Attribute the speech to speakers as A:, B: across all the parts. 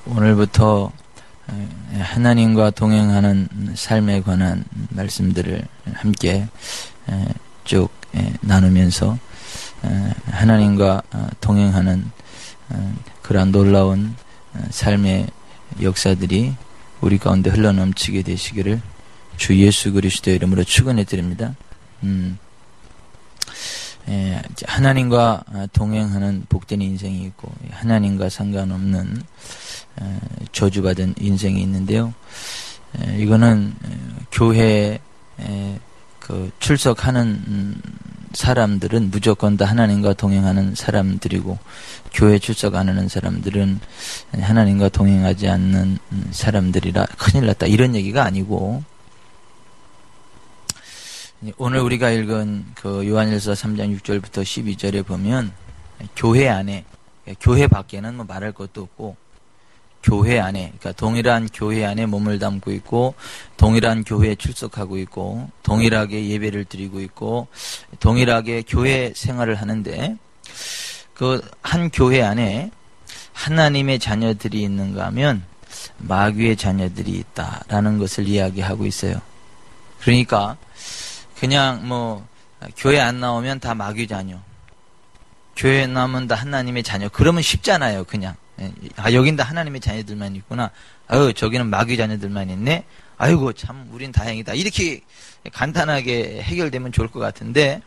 A: 오늘부터 하나님과 동행하는 삶에 관한 말씀들을 함께 쭉 나누면서 하나님과 동행하는 그러한 놀라운 삶의 역사들이 우리 가운데 흘러넘치게 되시기를 주 예수 그리스도의 이름으로 축원해 드립니다. 하나님과 동행하는 복된 인생이 있고 하나님과 상관없는 저주받은 인생이 있는데요. 이거는 교회에 출석하는 사람들은 무조건 다 하나님과 동행하는 사람들이고, 교회 출석 안 하는 사람들은 하나님과 동행하지 않는 사람들이라 큰일 났다, 이런 얘기가 아니고, 오늘 우리가 읽은 그 요한일서 3장 6절부터 12절에 보면 교회 안에, 교회 밖에는 뭐 말할 것도 없고, 교회 안에, 그러니까 동일한 교회 안에 몸을 담고 있고, 동일한 교회에 출석하고 있고, 동일하게 예배를 드리고 있고, 동일하게 교회 생활을 하는데, 그 한 교회 안에 하나님의 자녀들이 있는가 하면 마귀의 자녀들이 있다라는 것을 이야기하고 있어요. 그러니까 그냥 뭐 교회 안 나오면 다 마귀 자녀, 교회 나오면 다 하나님의 자녀, 그러면 쉽잖아요. 그냥 여긴 다 하나님의 자녀들만 있구나, 저기는 마귀 자녀들만 있네, 아이고 참 우린 다행이다, 이렇게 간단하게 해결되면 좋을 것 같은데,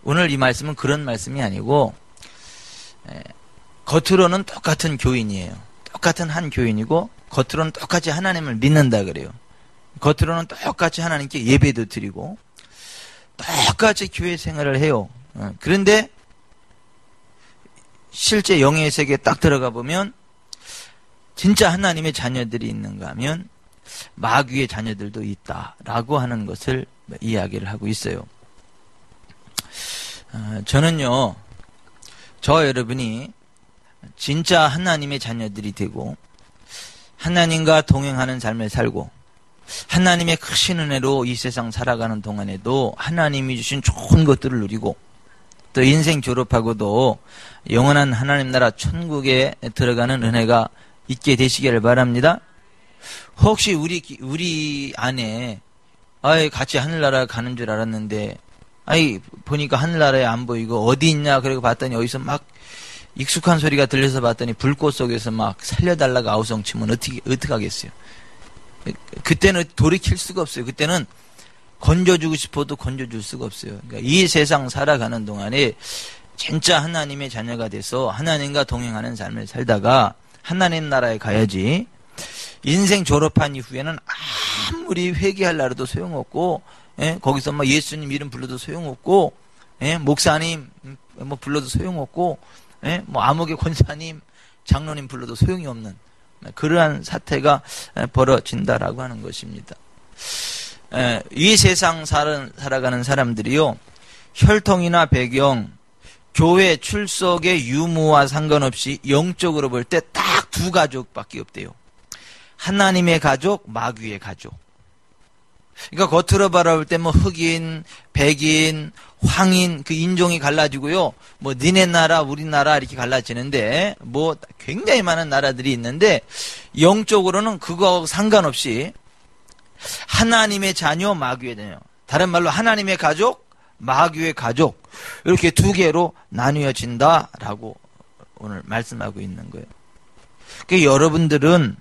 A: 오늘 이 말씀은 그런 말씀이 아니고, 겉으로는 똑같은 교인이에요. 똑같은 한 교인이고, 겉으로는 똑같이 하나님을 믿는다 그래요. 겉으로는 똑같이 하나님께 예배도 드리고 똑같이 교회 생활을 해요. 그런데 실제 영의 세계에 딱 들어가 보면 진짜 하나님의 자녀들이 있는가 하면 마귀의 자녀들도 있다라고 하는 것을 이야기를 하고 있어요. 저는요, 저 여러분이 진짜 하나님의 자녀들이 되고 하나님과 동행하는 삶을 살고 하나님의 크신 은혜로 이 세상 살아가는 동안에도 하나님이 주신 좋은 것들을 누리고, 또 인생 졸업하고도 영원한 하나님 나라 천국에 들어가는 은혜가 있게 되시기를 바랍니다. 혹시 우리 안에 같이 하늘나라 가는 줄 알았는데 보니까 하늘나라에 안 보이고 어디 있냐 그러고 봤더니 어디서 막 익숙한 소리가 들려서 봤더니 불꽃 속에서 막 살려달라고 아우성치면 어떻게 하겠어요? 그때는 돌이킬 수가 없어요. 그때는 건져주고 싶어도 건져줄 수가 없어요. 그러니까 이 세상 살아가는 동안에 진짜 하나님의 자녀가 돼서 하나님과 동행하는 삶을 살다가 하나님 나라에 가야지, 인생 졸업한 이후에는 아무리 회개하려 해도 소용없고, 거기서 막 예수님 이름 불러도 소용없고, 목사님 뭐 불러도 소용없고, 뭐 암흑의 권사님, 장로님 불러도 소용이 없는 그러한 사태가 벌어진다라고 하는 것입니다. 이 세상 살아가는 사람들이요, 혈통이나 배경, 교회 출석의 유무와 상관없이 영적으로 볼 때 딱 두 가족밖에 없대요. 하나님의 가족, 마귀의 가족. 그러니까 겉으로 바라볼 때 뭐 흑인, 백인, 황인, 그 인종이 갈라지고요, 뭐 니네 나라 우리나라 이렇게 갈라지는데, 뭐 굉장히 많은 나라들이 있는데 영적으로는 그거하고 상관없이 하나님의 자녀, 마귀의 자녀, 다른 말로 하나님의 가족, 마귀의 가족, 이렇게 두 개로 나뉘어진다라고 오늘 말씀하고 있는 거예요. 그러니까 여러분들은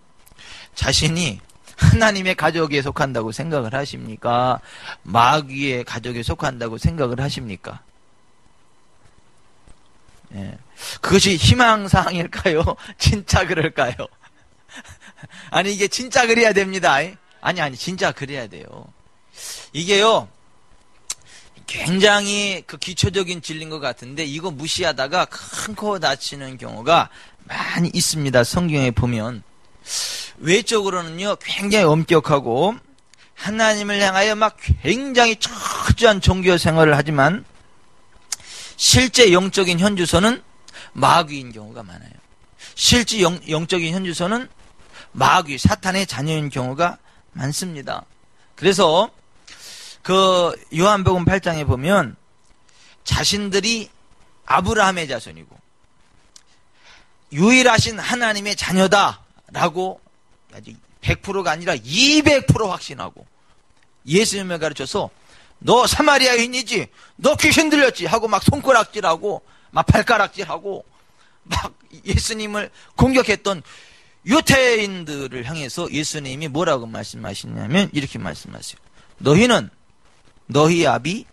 A: 자신이 하나님의 가족에 속한다고 생각을 하십니까? 마귀의 가족에 속한다고 생각을 하십니까? 그것이 희망사항일까요? 진짜 그럴까요? 아니, 이게 진짜 그래야 됩니다. 아니, 진짜 그래야 돼요. 이게요, 굉장히 그 기초적인 진리인 것 같은데, 이거 무시하다가 큰 코 다치는 경우가 많이 있습니다. 성경에 보면. 외적으로는요, 굉장히 엄격하고 하나님을 향하여 막 굉장히 철저한 종교 생활을 하지만 실제 영적인 현주소는 마귀인 경우가 많아요. 실제 영적인 현주소는 마귀, 사탄의 자녀인 경우가 많습니다. 그래서 그 요한복음 8장에 보면 자신들이 아브라함의 자손이고 유일하신 하나님의 자녀다라고 아직 100%가 아니라 200% 확신하고 예수님을 가르쳐서 너 사마리아인이지, 너 귀신 들렸지 하고 막 손가락질하고 막 발가락질하고 막 예수님을 공격했던 유태인들을 향해서 예수님이 뭐라고 말씀하시냐면 이렇게 말씀하세요. 너희는 너희 아비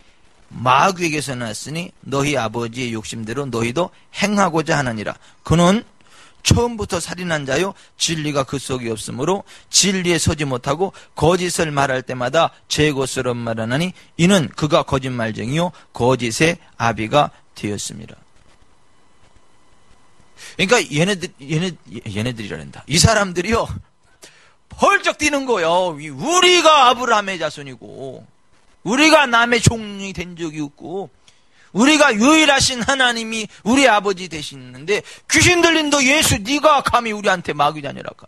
A: 마귀에게서 났으니 너희 아버지의 욕심대로 너희도 행하고자 하느니라. 그는 처음부터 살인한 자요 진리가 그 속에 없으므로 진리에 서지 못하고 거짓을 말할 때마다 제것으로 말하나니 이는 그가 거짓말쟁이요 거짓의 아비가 되었습니다. 그러니까 얘네들이란다. 이 사람들이요 펄쩍 뛰는 거예요. 우리가 아브라함의 자손이고 우리가 남의 종이 된 적이 없고 우리가 유일하신 하나님이 우리 아버지 되시는데 귀신 들린 너 예수 네가 감히 우리한테 마귀 자녀라까?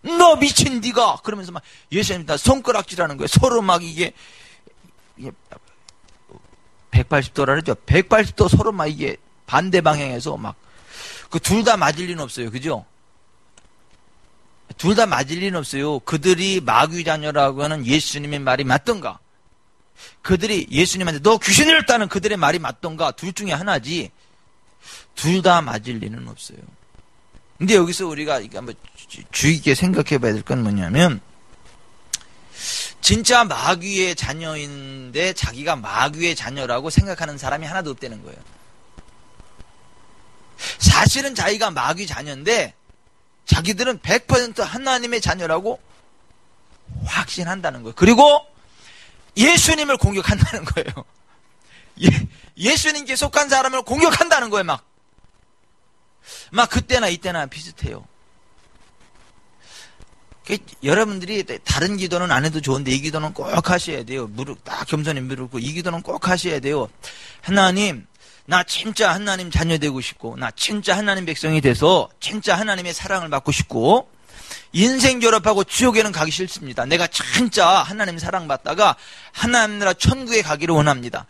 A: 너 미친 네가 그러면서 막 예수님 다 손가락질하는 거예요. 서로 막 이게 180도라 그러죠. 180도 서로 막 이게 반대 방향에서 막 그 둘 다 맞을 리는 없어요. 그죠? 둘 다 맞을 리는 없어요. 그들이 마귀 자녀라고 하는 예수님의 말이 맞던가? 그들이 예수님한테 너 귀신을 잃었다는 그들의 말이 맞던가? 둘 중에 하나지. 둘 다 맞을 리는 없어요. 근데 여기서 우리가 한번 주의 깊게 생각해 봐야 될 건 뭐냐면 진짜 마귀의 자녀인데 자기가 마귀의 자녀라고 생각하는 사람이 하나도 없다는 거예요. 사실은 자기가 마귀 자녀인데 자기들은 100% 하나님의 자녀라고 확신한다는 거예요. 그리고 예수님을 공격한다는 거예요. 예수님께 속한 사람을 공격한다는 거예요. 막 그때나 이때나 비슷해요. 여러분들이 다른 기도는 안 해도 좋은데 이 기도는 꼭 하셔야 돼요. 무릎 딱 겸손히 무릎 꿇고 이 기도는 꼭 하셔야 돼요. 하나님, 나 진짜 하나님 자녀 되고 싶고 나 진짜 하나님 백성이 돼서 진짜 하나님의 사랑을 받고 싶고 인생 졸업하고 지옥에는 가기 싫습니다. 내가 진짜 하나님 사랑받다가 하나님 나라 천국에 가기를 원합니다.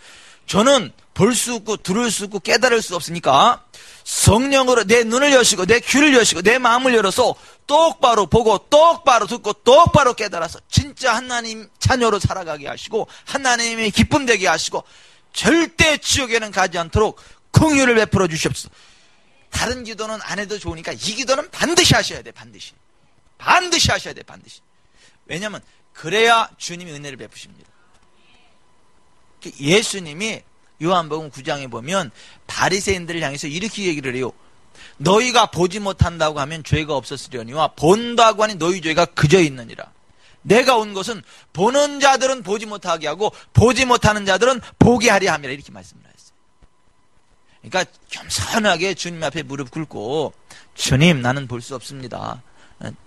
A: 저는 볼 수 없고 들을 수 없고 깨달을 수 없으니까 성령으로 내 눈을 여시고 내 귀를 여시고 내 마음을 열어서 똑바로 보고 똑바로 듣고 똑바로 깨달아서 진짜 하나님 자녀로 살아가게 하시고 하나님의 기쁨 되게 하시고 절대 지옥에는 가지 않도록 긍휼을 베풀어 주시옵소서. 다른 기도는 안 해도 좋으니까 이 기도는 반드시 하셔야 돼. 반드시 하셔야 돼. 반드시. 왜냐하면 그래야 주님이 은혜를 베푸십니다. 예수님이 요한복음 9장에 보면 바리새인들을 향해서 이렇게 얘기를 해요. 너희가 보지 못한다고 하면 죄가 없었으려니와 본다고 하니 너희 죄가 그저 있느니라. 내가 온 것은 보는 자들은 보지 못하게 하고 보지 못하는 자들은 보게 하려 함이라 이렇게 말씀을 하셨어요. 그러니까 겸손하게 주님 앞에 무릎 꿇고 주님 나는 볼 수 없습니다.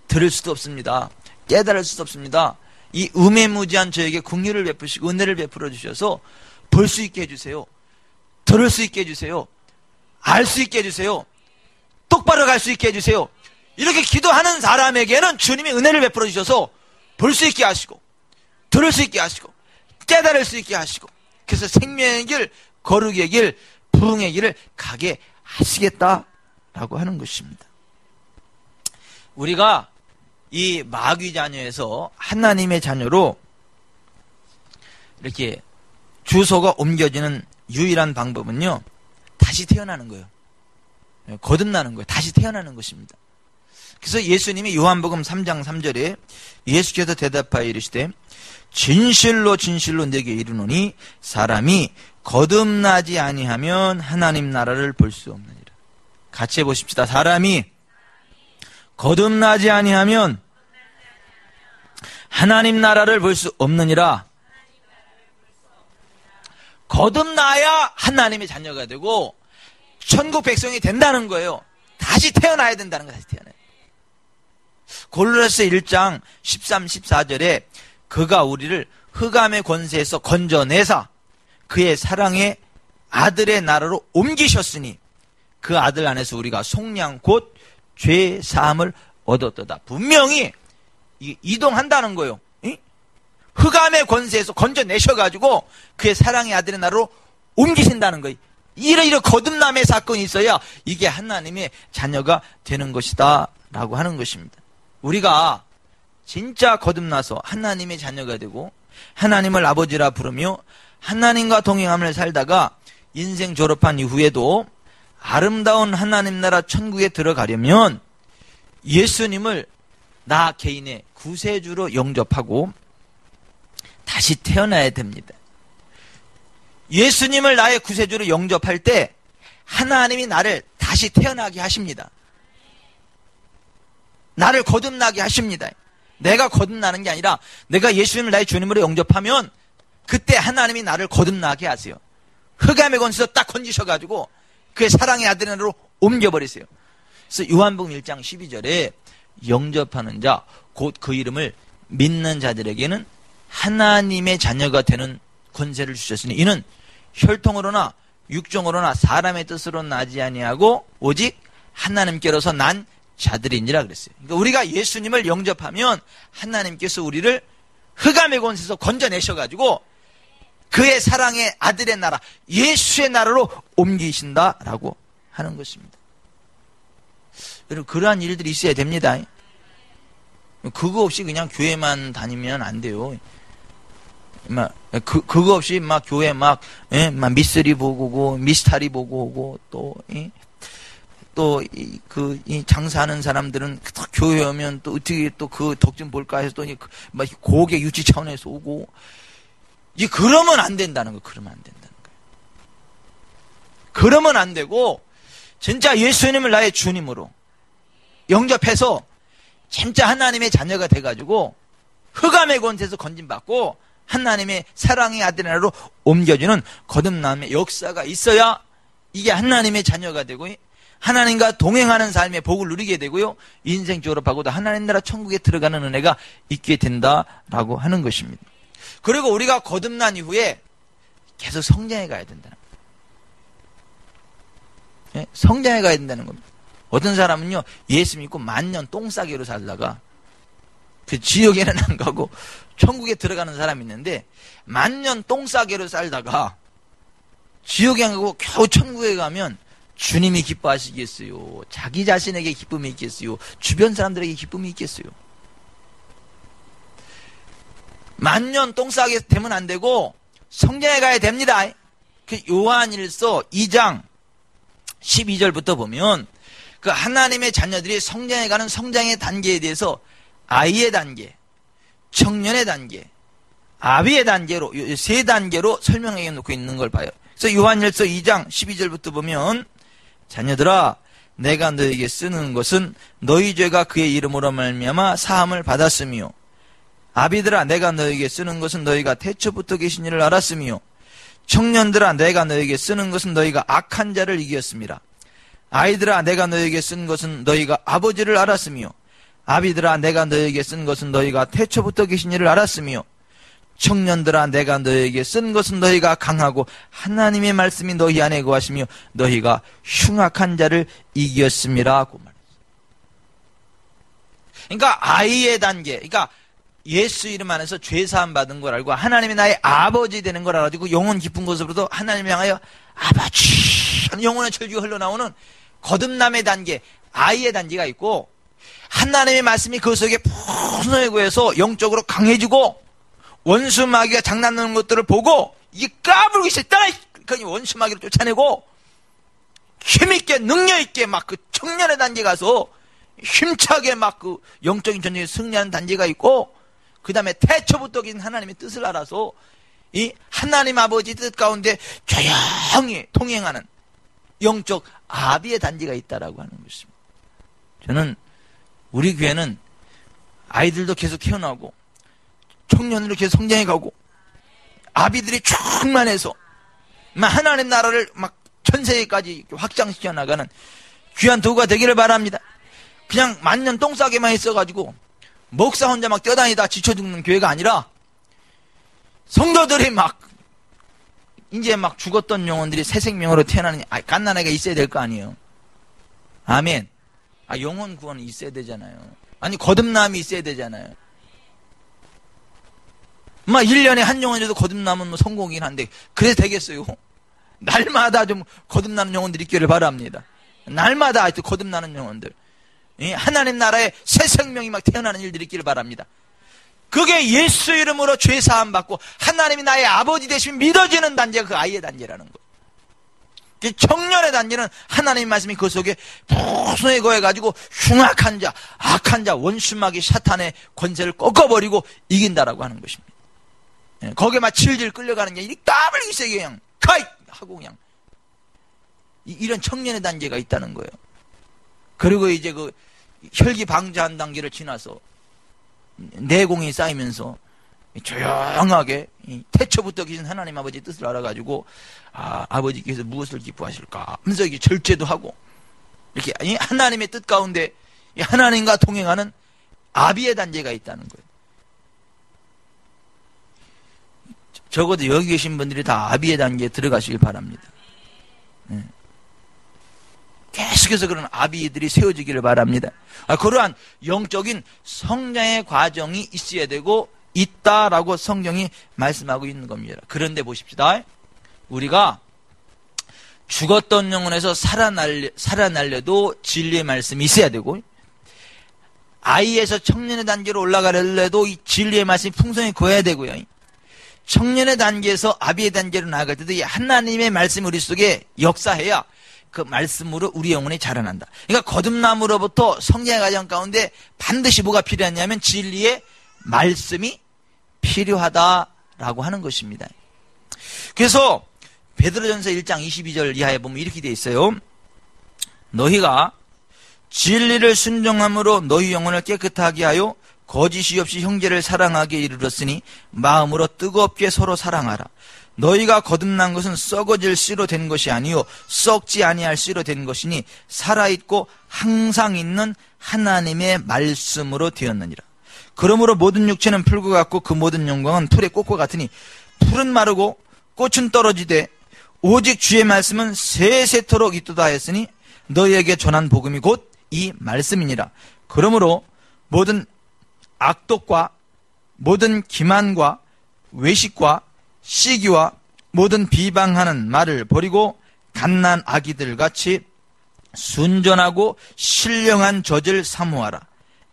A: 들을 수도 없습니다. 깨달을 수도 없습니다. 이 음해무지한 저에게 긍휼을 베푸시고 은혜를 베풀어 주셔서 볼 수 있게 해주세요. 들을 수 있게 해주세요. 알 수 있게 해주세요. 똑바로 갈 수 있게 해주세요. 이렇게 기도하는 사람에게는 주님이 은혜를 베풀어 주셔서 볼 수 있게 하시고 들을 수 있게 하시고 깨달을 수 있게 하시고 그래서 생명의 길, 거룩의 길, 부흥의 길을 가게 하시겠다라고 하는 것입니다. 우리가 이 마귀 자녀에서 하나님의 자녀로 이렇게 주소가 옮겨지는 유일한 방법은요, 다시 태어나는 거예요. 거듭나는 거예요. 다시 태어나는 것입니다. 그래서 예수님이 요한복음 3장 3절에 예수께서 대답하여 이르시되 진실로 진실로 내게 이르노니 사람이 거듭나지 아니하면 하나님 나라를 볼 수 없느니라. 같이 해보십시다. 사람이 거듭나지 아니하면 하나님 나라를 볼 수 없느니라. 거듭나야 하나님의 자녀가 되고 천국 백성이 된다는 거예요. 다시 태어나야 된다는 거예요. 다시 태어나야. 골로새 1장 13, 14절에 그가 우리를 흑암의 권세에서 건져내사 그의 사랑의 아들의 나라로 옮기셨으니 그 아들 안에서 우리가 속량 곧 죄 사함을 얻었도다. 분명히 이동한다는 거예요. 흑암의 권세에서 건져내셔가지고 그의 사랑의 아들의 나라로 옮기신다는 거예요. 이런 거듭남의 사건이 있어야 이게 하나님의 자녀가 되는 것이다 라고 하는 것입니다. 우리가 진짜 거듭나서 하나님의 자녀가 되고 하나님을 아버지라 부르며 하나님과 동행함을 살다가 인생 졸업한 이후에도 아름다운 하나님 나라 천국에 들어가려면 예수님을 나 개인의 구세주로 영접하고 다시 태어나야 됩니다. 예수님을 나의 구세주로 영접할 때 하나님이 나를 다시 태어나게 하십니다. 나를 거듭나게 하십니다. 내가 거듭나는 게 아니라 내가 예수님을 나의 주님으로 영접하면 그때 하나님이 나를 거듭나게 하세요. 흑암의 권세에서 딱 건지셔가지고 그의 사랑의 아들으로 옮겨버리세요. 그래서 요한복음 1장 12절에 영접하는 자, 곧 그 이름을 믿는 자들에게는 하나님의 자녀가 되는 권세를 주셨으니 이는 혈통으로나 육종으로나 사람의 뜻으로 나지 아니하고 오직 하나님께로서 난 자들이니라 그랬어요. 그러니까 우리가 예수님을 영접하면 하나님께서 우리를 흑암의 권세에서 건져내셔가지고 그의 사랑의 아들의 나라, 예수의 나라로 옮기신다라고 하는 것입니다. 여러분, 그러한 일들이 있어야 됩니다. 그거 없이 그냥 교회만 다니면 안 돼요. 그거 없이 막 교회 막 미쓰리 보고 오고, 미스타리 보고 오고, 이 장사하는 사람들은 또 교회 오면 또 어떻게 또 그 덕 좀 볼까 해서 또 막 고개 유치 차원에서 오고, 그러면 안 된다는 거, 그러면 안 된다는 거예요. 그러면 안 되고, 진짜 예수님을 나의 주님으로 영접해서 진짜 하나님의 자녀가 돼가지고 흑암의 권세에서 건진받고 하나님의 사랑의 아들로 옮겨주는 거듭남의 역사가 있어야 이게 하나님의 자녀가 되고 하나님과 동행하는 삶의 복을 누리게 되고요. 인생 졸업하고도 하나님 나라 천국에 들어가는 은혜가 있게 된다라고 하는 것입니다. 그리고 우리가 거듭난 이후에 계속 성장해 가야 된다는 거예요. 성장해 가야 된다는 겁니다. 어떤 사람은요, 예수 믿고 만년 똥싸개로 살다가 그 지옥에는 안 가고 천국에 들어가는 사람이 있는데 만년 똥싸개로 살다가 지옥에 안 가고 겨우 천국에 가면 주님이 기뻐하시겠어요? 자기 자신에게 기쁨이 있겠어요? 주변 사람들에게 기쁨이 있겠어요? 만년 똥싸게 되면 안 되고 성장해 가야 됩니다. 그 요한일서 2장 12절부터 보면 그 하나님의 자녀들이 성장해 가는 성장의 단계에 대해서 아이의 단계, 청년의 단계, 아비의 단계로 세 단계로 설명해 놓고 있는 걸 봐요. 그래서 요한일서 2장 12절부터 보면 자녀들아 내가 너에게 쓰는 것은 너희 죄가 그의 이름으로 말미암아 사함을 받았으며 아비들아 내가 너에게 쓰는 것은 너희가 태초부터 계신 이를 알았으며 청년들아 내가 너에게 쓰는 것은 너희가 악한 자를 이겼습니다. 아이들아 내가 너에게 쓴 것은 너희가 아버지를 알았으며 아비들아 내가 너에게 쓴 것은 너희가 태초부터 계신 이를 알았으며 청년들아 내가 너에게 쓴 것은 너희가 강하고 하나님의 말씀이 너희 안에 거하시며 너희가 흉악한 자를 이겼음이라고 말했어요. 그러니까 아이의 단계, 그러니까 예수 이름 안에서 죄사함 받은 걸 알고 하나님이 나의 아버지 되는 걸 알아가지고 영혼 깊은 곳으로부터 하나님을 향하여 아버지 하는 영혼의 철기가 흘러나오는 거듭남의 단계, 아이의 단계가 있고 하나님의 말씀이 그 속에 풍성히 구해서 영적으로 강해지고 원수 마귀가 장난하는 것들을 보고 이게 까불고 있었다. 그러니 원수 마귀를 쫓아내고 힘있게 능력있게 막 그 청년의 단계 가서 힘차게 막 그 영적인 전쟁에 승리하는 단계가 있고 그 다음에 태초부터 긴 하나님의 뜻을 알아서 이 하나님 아버지 뜻 가운데 조용히 통행하는 영적 아비의 단계가 있다라고 하는 것입니다. 저는 우리 교회는 아이들도 계속 태어나고 청년으로 계속 성장해 가고 아비들이 충만해서 하나님 나라를 막 전 세계까지 확장시켜 나가는 귀한 도구가 되기를 바랍니다. 그냥 만년 똥싸게만 있어가지고 목사 혼자 막 뛰어다니다 지쳐 죽는 교회가 아니라 성도들이 막 이제 막 죽었던 영혼들이 새 생명으로 태어나는 갓난아이가 있어야 될 거 아니에요. 아멘. 영혼 구원은 있어야 되잖아요. 아니 거듭남이 있어야 되잖아요. 1년에 한 영혼이라도 거듭나면 성공이긴 한데 그래도 되겠어요. 날마다 좀 거듭나는 영혼들이 있기를 바랍니다. 날마다 거듭나는 영혼들. 하나님 나라에 새 생명이 막 태어나는 일들이 있기를 바랍니다. 그게 예수 이름으로 죄 사함 받고 하나님이 나의 아버지 되시면 믿어지는 단계가 그 아이의 단계라는 거예요. 청년의 단계는 하나님의 말씀이 그 속에 풍성히 거해가지고 흉악한 자, 악한 자, 원수마귀 사탄의 권세를 꺾어버리고 이긴다라고 하는 것입니다. 거기에 막 질질 끌려가는 게 이 까불기 세게 그냥 카이 하고 그냥 이런 청년의 단계가 있다는 거예요. 그리고 이제 그 혈기 방자한 단계를 지나서 내공이 쌓이면서 조용하게 태초부터 계신 하나님 아버지의 뜻을 알아가지고 아버지께서 무엇을 기뻐하실까 하면서 이게 절제도 하고 이렇게 하나님의 뜻 가운데 하나님과 동행하는 아비의 단계가 있다는 거예요. 적어도 여기 계신 분들이 다 아비의 단계에 들어가시길 바랍니다. 계속해서 그런 아비들이 세워지기를 바랍니다. 그러한 영적인 성장의 과정이 있어야 되고 있다라고 성경이 말씀하고 있는 겁니다. 그런데 보십시다. 우리가 죽었던 영혼에서 살아날려도 진리의 말씀이 있어야 되고 아이에서 청년의 단계로 올라가려도 이 진리의 말씀이 풍성히 고여야 되고요. 청년의 단계에서 아비의 단계로 나아갈 때도 이 하나님의 말씀이 우리 속에 역사해야 그 말씀으로 우리 영혼이 자라난다. 그러니까 거듭남으로부터 성장의 과정 가운데 반드시 뭐가 필요하냐면 진리의 말씀이 필요하다라고 하는 것입니다. 그래서 베드로전서 1장 22절 이하에 보면 이렇게 되어 있어요. 너희가 진리를 순종함으로 너희 영혼을 깨끗하게 하여 거짓이 없이 형제를 사랑하게 이르렀으니 마음으로 뜨겁게 서로 사랑하라. 너희가 거듭난 것은 썩어질 씨로 된 것이 아니요 썩지 아니할 씨로 된 것이니 살아있고 항상 있는 하나님의 말씀으로 되었느니라. 그러므로 모든 육체는 풀과 같고 그 모든 영광은 풀의 꽃과 같으니 풀은 마르고 꽃은 떨어지되 오직 주의 말씀은 세세토록 있도다 했으니 너희에게 전한 복음이 곧 이 말씀이니라. 그러므로 모든 악독과 모든 기만과 외식과 시기와 모든 비방하는 말을 버리고 갓난 아기들 같이 순전하고 신령한 젖을 사모하라.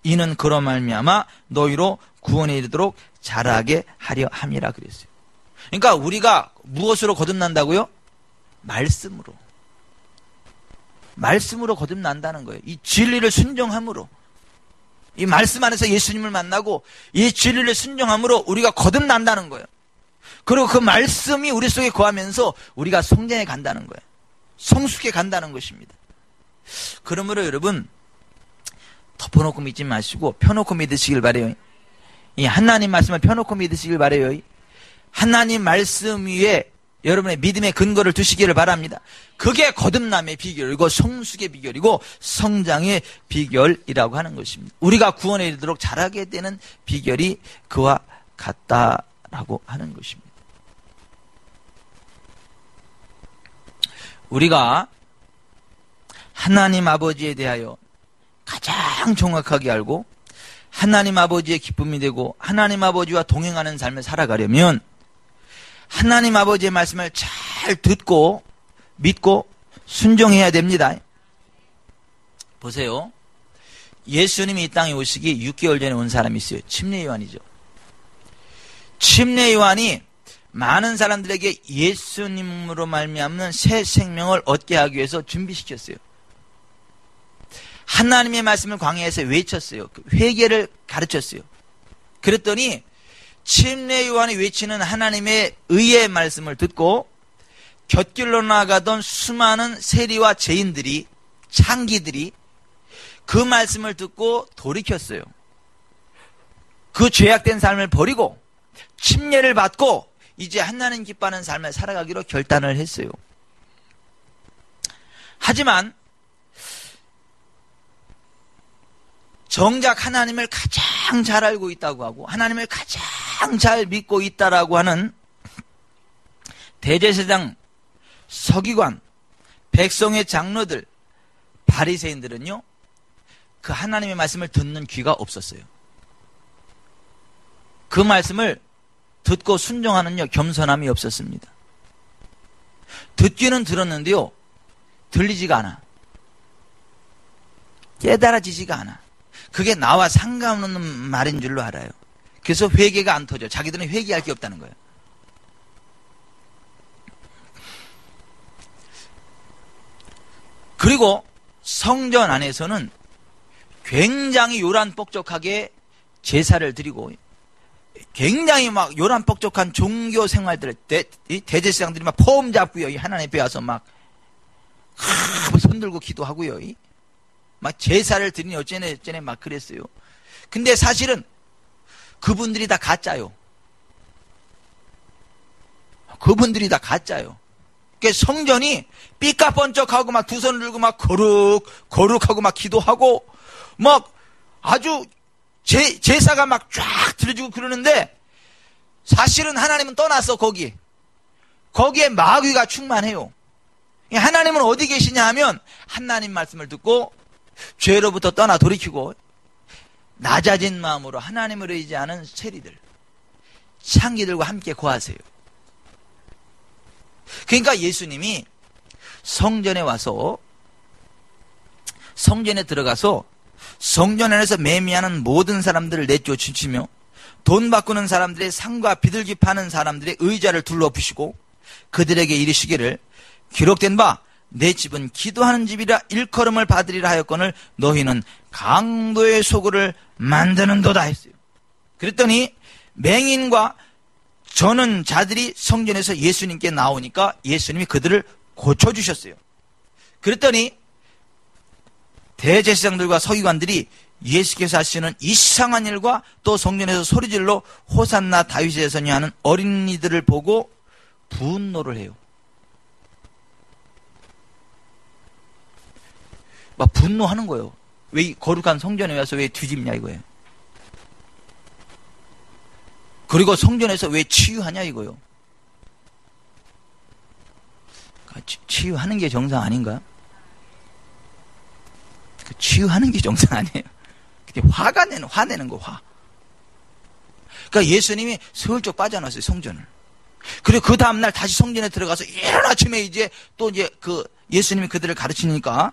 A: 이는 그로 말미암아 너희로 구원에 이르도록 자라게 하려 함이라 그랬어요. 그러니까 우리가 무엇으로 거듭난다고요? 말씀으로 거듭난다는 거예요. 이 진리를 순종함으로, 이 말씀 안에서 예수님을 만나고 이 진리를 순종함으로 우리가 거듭난다는 거예요. 그리고 그 말씀이 우리 속에 거하면서 우리가 성장해 간다는 거예요. 성숙해 간다는 것입니다. 그러므로 여러분 덮어놓고 믿지 마시고 펴놓고 믿으시길 바래요. 이 하나님 말씀을 펴놓고 믿으시길 바래요. 하나님 말씀 위에 여러분의 믿음의 근거를 두시기를 바랍니다. 그게 거듭남의 비결이고 성숙의 비결이고 성장의 비결이라고 하는 것입니다. 우리가 구원에 이르도록 자라게 되는 비결이 그와 같다라고 하는 것입니다. 우리가 하나님 아버지에 대하여 가장 정확하게 알고 하나님 아버지의 기쁨이 되고 하나님 아버지와 동행하는 삶을 살아가려면 하나님 아버지의 말씀을 잘 듣고 믿고 순종해야 됩니다. 보세요. 예수님이 이 땅에 오시기 6개월 전에 온 사람이 있어요. 침례 요한이죠. 침례 요한이 많은 사람들에게 예수님으로 말미암는 새 생명을 얻게 하기 위해서 준비시켰어요. 하나님의 말씀을 광야에서 외쳤어요. 회개를 가르쳤어요. 그랬더니 침례 요한이 외치는 하나님의 의의 말씀을 듣고 곁길로 나가던 수많은 세리와 죄인들이, 창기들이 그 말씀을 듣고 돌이켰어요. 그 죄악된 삶을 버리고 침례를 받고 이제 하나님 기뻐하는 삶을 살아가기로 결단을 했어요. 하지만 정작 하나님을 가장 잘 알고 있다고 하고 하나님을 가장 잘 믿고 있다라고 하는 대제사장, 서기관, 백성의 장로들, 바리새인들은요, 그 하나님의 말씀을 듣는 귀가 없었어요. 그 말씀을 듣고 순종하는 겸손함이 없었습니다. 듣기는 들었는데요, 들리지가 않아. 깨달아지지가 않아. 그게 나와 상관없는 말인 줄로 알아요. 그래서 회개가 안 터져. 자기들은 회개할 게 없다는 거예요. 그리고 성전 안에서는 굉장히 요란뻑적하게 제사를 드리고, 굉장히 막 요란뻑적한 종교 생활들, 대제사장들이 막 폼 잡고요, 이 하나님 앞에 와서 막 손들고 기도하고요, 막 제사를 드리니 어쩌네 막 그랬어요. 근데 사실은 그분들이 다 가짜요. 그분들이 다 가짜요. 그 성전이 삐까번쩍하고 막 두 손을 들고 막 거룩하고 막 기도하고 막 아주 제사가 막 쫙 들어지고 그러는데, 사실은 하나님은 떠났어. 거기에 마귀가 충만해요. 하나님은 어디 계시냐 하면, 하나님 말씀을 듣고 죄로부터 떠나 돌이키고 낮아진 마음으로 하나님을 의지하는 세리들, 창기들과 함께 거하세요. 그러니까 예수님이 성전에 와서, 성전에 들어가서 성전 안에서 매매하는 모든 사람들을 내쫓으시며, 돈 바꾸는 사람들의 상과 비둘기 파는 사람들의 의자를 둘러부시고 그들에게 이르시기를, 기록된 바 내 집은 기도하는 집이라 일컬음을 받으리라 하였거늘 너희는 강도의 소굴을 만드는도다 했어요. 그랬더니 맹인과 저는 자들이 성전에서 예수님께 나오니까 예수님이 그들을 고쳐주셨어요. 그랬더니 대제사장들과 서기관들이 예수께서 하시는 이상한 일과 또 성전에서 소리질러 호산나 다윗의 자손이 하는 어린이들을 보고 분노를 해요. 막 분노하는 거예요. 왜 이 거룩한 성전에 와서 왜 뒤집냐 이거예요. 그리고 성전에서 왜 치유하냐 이거예요. 치유하는 게 정상 아닌가? 치유하는 게 정상 아니에요. 근데 화내는 거, 화. 그러니까 예수님이 슬쩍 빠져나왔어요, 성전을. 그리고 그 다음날 다시 성전에 들어가서 이른 아침에 또 예수님이 그들을 가르치니까,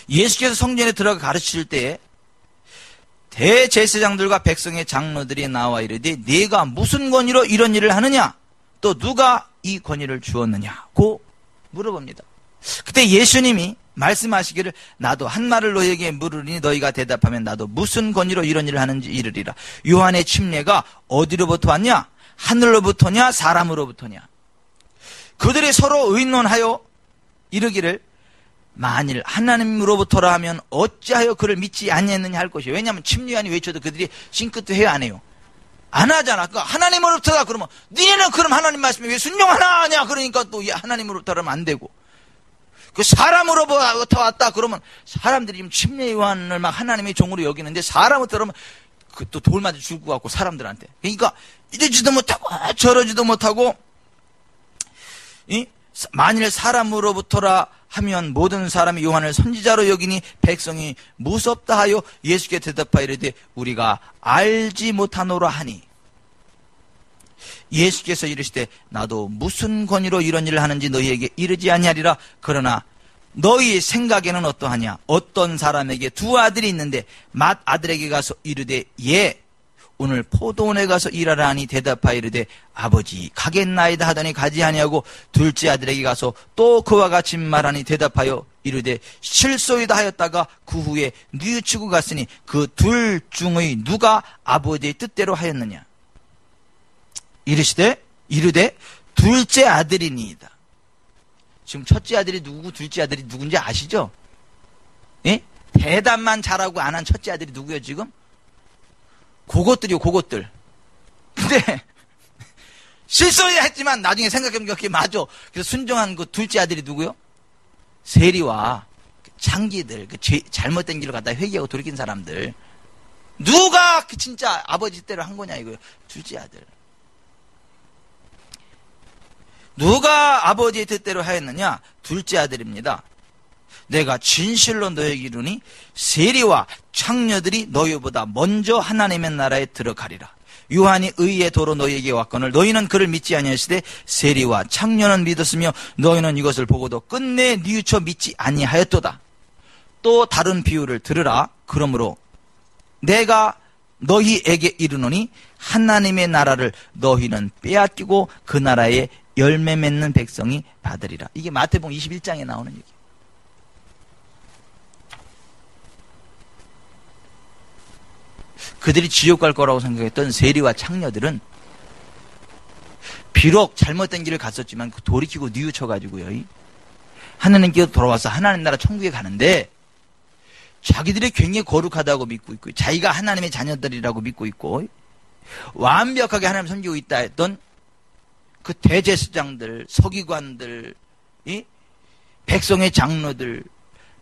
A: 예수께서 성전에 들어가 가르칠 때 대제사장들과 백성의 장로들이 나와 이르되 네가 무슨 권위로 이런 일을 하느냐? 또 누가 이 권위를 주었느냐고 물어봅니다. 그때 예수님이 말씀하시기를 나도 한 말을 너희에게 물으리니 너희가 대답하면 나도 무슨 권위로 이런 일을 하는지 이르리라. 요한의 침례가 어디로부터 왔냐? 하늘로부터냐 사람으로부터냐? 그들이 서로 의논하여 이르기를 만일 하나님으로부터라 하면 어찌하여 그를 믿지 아니했느냐 할 것이에요. 왜냐하면 침례요한이 외쳐도 그들이 싱긋해요 안 해요? 안 하잖아. 그러니까 하나님으로부터다 그러면 니네는 그럼 하나님 말씀에 왜 순종하나 하냐? 그러니까 또 하나님으로부터 하면 안 되고, 그 사람으로부터 왔다 그러면 사람들이 지금 침례요한을 막 하나님의 종으로 여기는데 사람으로부터 그러면 또 돌 맞아 죽을 것 같고 사람들한테. 그러니까 이러지도 못하고 저러지도 못하고, 만일 사람으로부터라 하면 모든 사람이 요한을 선지자로 여기니 백성이 무섭다 하여 예수께 대답하여 이르되 우리가 알지 못하노라 하니, 예수께서 이르시되 나도 무슨 권위로 이런 일을 하는지 너희에게 이르지 아니하리라. 그러나 너희 생각에는 어떠하냐? 어떤 사람에게 두 아들이 있는데 맏 아들에게 가서 이르되 예 오늘 포도원에 가서 일하라 하니 대답하여 이르되 아버지 가겠나이다 하더니 가지 아니하고 둘째 아들에게 가서 또 그와 같이 말하니 대답하여 이르되 실소이다 하였다가 그 후에 뉘우치고 갔으니 그 둘 중의 누가 아버지의 뜻대로 하였느냐? 이르되 둘째 아들이니이다. 지금 첫째 아들이 누구고 둘째 아들이 누군지 아시죠? 예? 대답만 잘하고 안 한 첫째 아들이 누구예요 지금? 그것들이요, 그것들. 근데 실소야 했지만 나중에 생각해보니까 그게 맞아. 그래서 순종한 그 둘째 아들이 누구요? 세리와 창기들, 잘못된 길을 갖다 회개하고 돌이킨 사람들. 누가 진짜 아버지 뜻대로 한 거냐 이거예요. 둘째 아들. 누가 아버지의 뜻대로 하였느냐? 둘째 아들입니다. 내가 진실로 너에게 이르니 세리와 창녀들이 너희보다 먼저 하나님의 나라에 들어가리라. 요한이 의의 도로 너희에게 왔거늘 너희는 그를 믿지 아니하시되 세리와 창녀는 믿었으며 너희는 이것을 보고도 끝내 뉘우쳐 믿지 아니하였도다. 또 다른 비유를 들으라. 그러므로 내가 너희에게 이르노니 하나님의 나라를 너희는 빼앗기고 그 나라에 열매 맺는 백성이 받으리라. 이게 마태복음 21장에 나오는 얘기예요. 그들이 지옥 갈 거라고 생각했던 세리와 창녀들은 비록 잘못된 길을 갔었지만 돌이키고 뉘우쳐가지고요, 하나님께로 돌아와서 하나님 나라 천국에 가는데 자기들이 굉장히 거룩하다고 믿고 있고 자기가 하나님의 자녀들이라고 믿고 있고 완벽하게 하나님을 섬기고 있다 했던 그 대제사장들, 서기관들, 백성의 장로들,